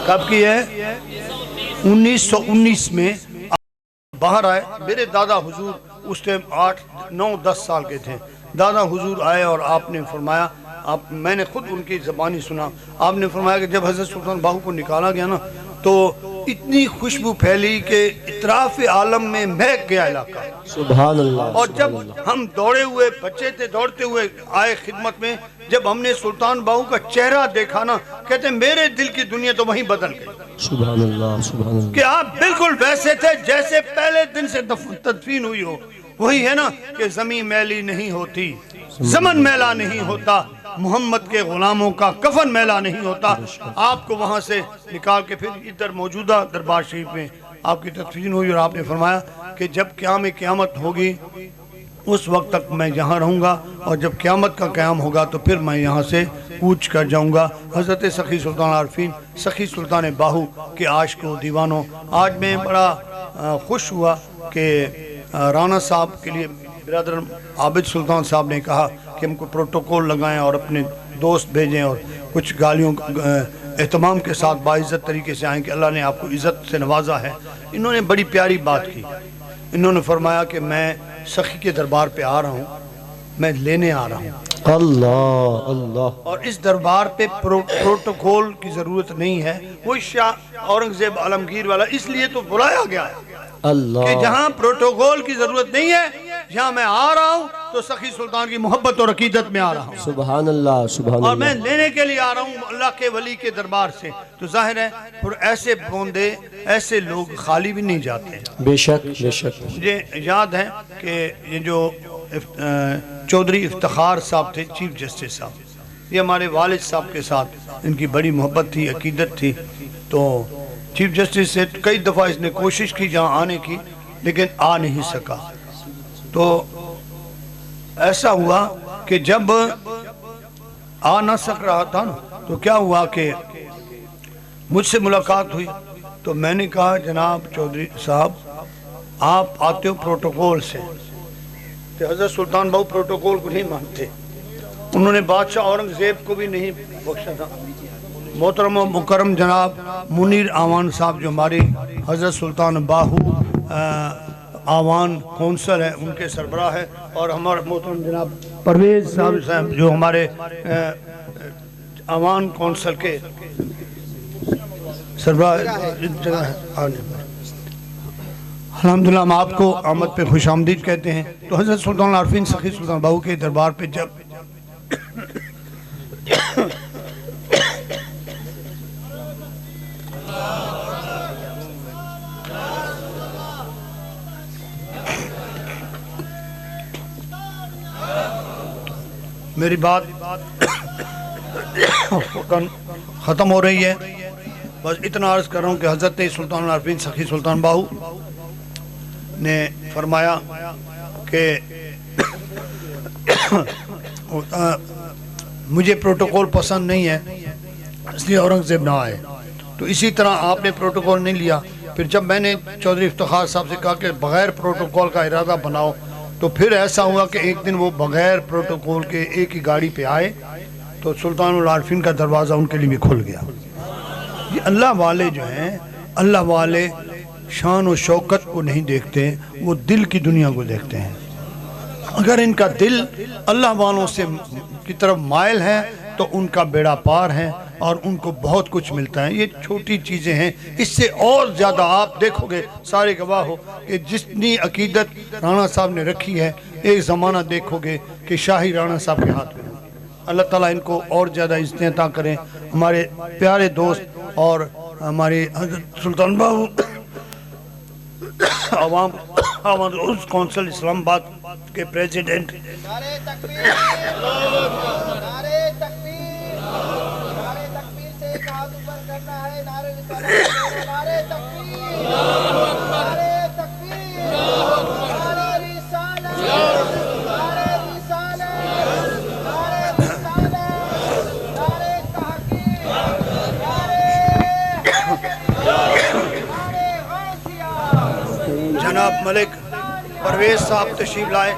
कब की है? 1919 में बाहर आए। मेरे दादा हुजूर उस टाइम 8, 9, 10 साल के थे। दादा हुजूर आए और आपने फरमाया, मैंने खुद उनकी ज़बानी सुना, आपने फरमाया कि जब हज़रत सुल्तान बाहू को निकाला गया ना तो इतनी खुशबू फैली कि इतराफ़ आलम में महक गया इलाका। सुभान अल्लाह। और जब हम दौड़े हुए बच्चे थे, दौड़ते हुए आए खिदमत में, जब हमने सुल्तान बाहू का चेहरा देखा ना, कहते मेरे दिल की दुनिया तो वहीं बदल गई। सुभान अल्लाह, सुभान अल्लाह। कि आप बिल्कुल वैसे थे जैसे पहले दिन से तदफीन हुई हो। वही है ना कि ज़मीन मैली नहीं होती, ज़मन मैला नहीं होता, मोहम्मद के गुलामों का कफन मैला नहीं होता। आपको वहाँ से निकाल के फिर इधर मौजूदा दरबार शरीफ में आपकी तदफीन हुई और आपने फरमाया कि जब क़यामत होगी उस वक्त तक मैं यहाँ रहूँगा और जब क़यामत का क़याम होगा तो फिर मैं यहाँ से कूच कर जाऊँगा। हज़रत सखी सुल्तान आरफीन सखी सुल्तान बाहू के आशिकों दीवानों, आज मैं बड़ा खुश हुआ कि राना साहब के लिए बिरादर आबिद सुल्तान साहब ने कहा कि हमको प्रोटोकॉल लगाएं और अपने दोस्त भेजें और कुछ गालियों एहतमाम के साथ बाइज़्ज़त तरीके से आएँ कि अल्लाह ने आपको इज़्ज़त से नवाजा है। इन्होंने बड़ी प्यारी बात की। इन्होंने फरमाया कि मैं सखी के दरबार पे आ रहा हूँ, मैं लेने आ रहा हूँ। अल्लाह अल्लाह। और इस दरबार पे प्रोटोकॉल की ज़रूरत नहीं है, वो शाह औरंगज़ेब आलमगीर वाला इसलिए तो बुलाया गया है अल्लाह कि जहाँ प्रोटोकॉल की ज़रूरत नहीं है, जहाँ मैं आ रहा हूँ तो सखी सुल्तान की मोहब्बत और अकीदत में आ रहा हूँ। सुभान अल्लाह, सुभान अल्लाह। और मैं लेने के लिए आ रहा हूँ अल्लाह के वली के दरबार से। तो जाहिर है फिर ऐसे बंदे, ऐसे लोग खाली भी नहीं जाते। बेशक बेशक। मुझे याद है कि ये जो चौधरी इफ्तिखार साहब थे, चीफ जस्टिस साहब, ये हमारे वालिद साहब के साथ इनकी बड़ी मोहब्बत थी, अकीदत थी। तो चीफ जस्टिस से कई दफ़ा इसने कोशिश की जहाँ आने की, लेकिन आ नहीं सका। तो ऐसा हुआ कि जब आ ना सक रहा था ना, तो क्या हुआ कि मुझसे मुलाकात हुई। तो मैंने कहा जनाब चौधरी साहब आप आते हो प्रोटोकॉल से, तो हज़रत सुल्तान बाहू प्रोटोकॉल को नहीं मानते। उन्होंने बादशाह औरंगज़ेब को भी नहीं बख्शा था। मोहतरम मुकरम जनाब मुनीर आवान साहब जो हमारे हज़रत सुल्तान बाहू आवान कौंसल है उनके सरबराह है, और हमारे मोहतरम जनाब परवेज साहब जो हमारे आवान कौंसल के सरबराह है। अल्हम्दुलिल्लाह हम आपको आमद पे खुश आमदीद कहते हैं। तो हज़रत सुल्तान आरफीन सखी सुल्तान बाहू के दरबार पे जब मेरी बात ख़त्म हो रही है, बस इतना अर्ज़ कर रहा हूँ कि हज़रत सुल्तान आरफीन सखी सुल्तान बाहू ने फरमाया कि मुझे प्रोटोकॉल पसंद नहीं है इसलिए औरंगज़ेब ना आए। तो इसी तरह आपने प्रोटोकॉल नहीं लिया। फिर जब मैंने चौधरी इफ्तिखार साहब से कहा कि बग़ैर प्रोटोकॉल का इरादा बनाओ, तो फिर ऐसा हुआ कि एक दिन वो बग़ैर प्रोटोकॉल के एक ही गाड़ी पे आए, तो सुल्तानुल आरफीन का दरवाज़ा उनके लिए भी खुल गया। ये अल्लाह वाले जो हैं, अल्लाह वाले शान और शौकत को नहीं देखते, वो दिल की दुनिया को देखते हैं। अगर इनका दिल अल्लाह वालों से की तरफ मायल है तो उनका बेड़ा पार है और उनको बहुत कुछ मिलता है। ये छोटी चीज़ें हैं, इससे और ज़्यादा आप देखोगे, सारे गवाह हो कि जितनी अकीदत राणा साहब ने रखी है, एक ज़माना देखोगे कि शाही राणा साहब के हाथ में। अल्लाह ताला इनको और ज़्यादा इज़्ज़तें अता करें। हमारे प्यारे दोस्त और हमारे हज़रत सुल्तान बाहू आवाम उस कौंसिल इस्लामाबाद के प्रेसिडेंट जनाब मलिक परवेज साहब तशरीफ लाए।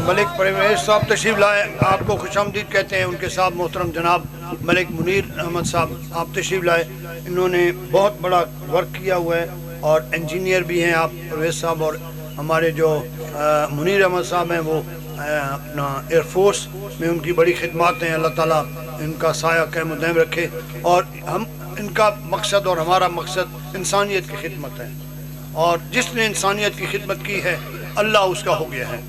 मलिक परवेज साहब तशरीफ लाए, आपको खुशामदीद कहते हैं। उनके साथ मोहतरम जनाब मलिक मुनीर अहमद साहब आप तशरीफ लाए। इन्होंने बहुत बड़ा वर्क किया हुआ है और इंजीनियर भी हैं आप परवेज साहब, और हमारे जो मुनीर अहमद साहब हैं वो अपना एयरफोर्स में उनकी बड़ी खिदमत हैं। अल्लाह ताला इनका साया क़ायम दायम रखे, और हम इनका मकसद और हमारा मकसद इंसानियत की खिदमत है, और जिसने इंसानियत की खिदमत की है अल्लाह उसका हो गया है।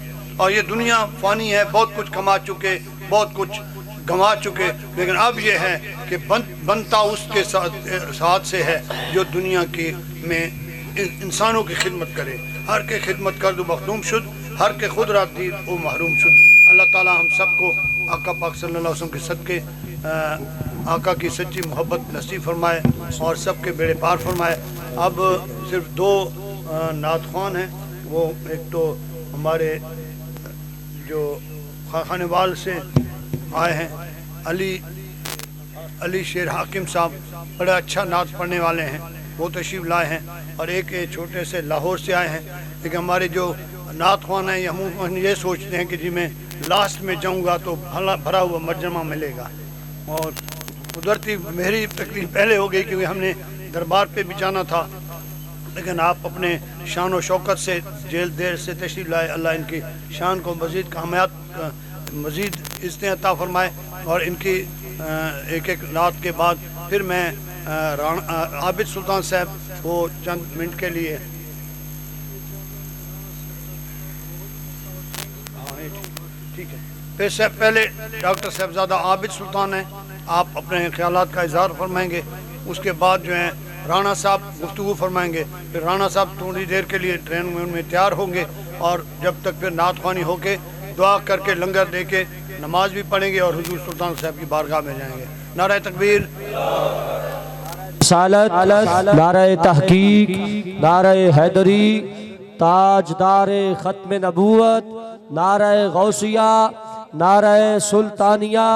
और ये दुनिया फ़ानी है, बहुत कुछ कमा चुके, बहुत कुछ गंवा चुके, लेकिन अब ये है कि बनता उसके साथ से है जो दुनिया की में इंसानों की खिदमत करे। हर के खिदमत कर दो मखदूम शुद, हर के खुद रात दी वो महरूम शुद। अल्लाह ताला हम सबको आका पाक सल्लल्लाहु अलैहि वसल्लम के सदके आका की सच्ची मोहब्बत नसीब फरमाए और सबके बेड़े पार फरमाए। अब सिर्फ दो नात ख़्वान हैं, वो एक तो हमारे जो खानेवाल से आए हैं अली शेर हाकिम साहब, बड़ा अच्छा नात पढ़ने वाले हैं, वो तशरीफ़ लाए हैं। और एक छोटे से लाहौर से आए हैं। लेकिन हमारे जो नात ख़्वान हैं हम ये सोचते हैं कि जी मैं लास्ट में जाऊंगा तो भरा हुआ मजमा मिलेगा, और कुदरती मेरी तकलीफ पहले हो गई क्योंकि हमने दरबार पे भी जाना था। लेकिन आप अपने शान और शौकत से जेल देर से तशरीफ़ लाए। अल्लाह इनकी शान को मज़ीद कामयाब मज़ीद इज़्ज़तें अता फ़रमाए। और इनकी एक एक रात के बाद फिर मैं आबिद सुल्तान साहब वो चंद मिनट के लिए ठीक है, फिर से पहले डॉक्टर साहबजादा आबिद सुल्तान हैं, आप अपने ख्यालात का इज़हार फरमाएंगे। उसके बाद जो है राणा साहब गुफ्तगू फरमाएंगे। फिर राणा साहब थोड़ी देर के लिए ट्रेन में तैयार होंगे, और जब तक फिर नात ख़्वानी होके दुआ करके लंगर दे के नमाज भी पढ़ेंगे और हुजूर सुल्तान साहब की बारगाह में जाएंगे। नारा तकबीर, सालत, नारे तहकीक, नारे हैदरी, ताजदारे ख़त्म नबूवत, नारे गौसिया, नारे सुल्तानिया,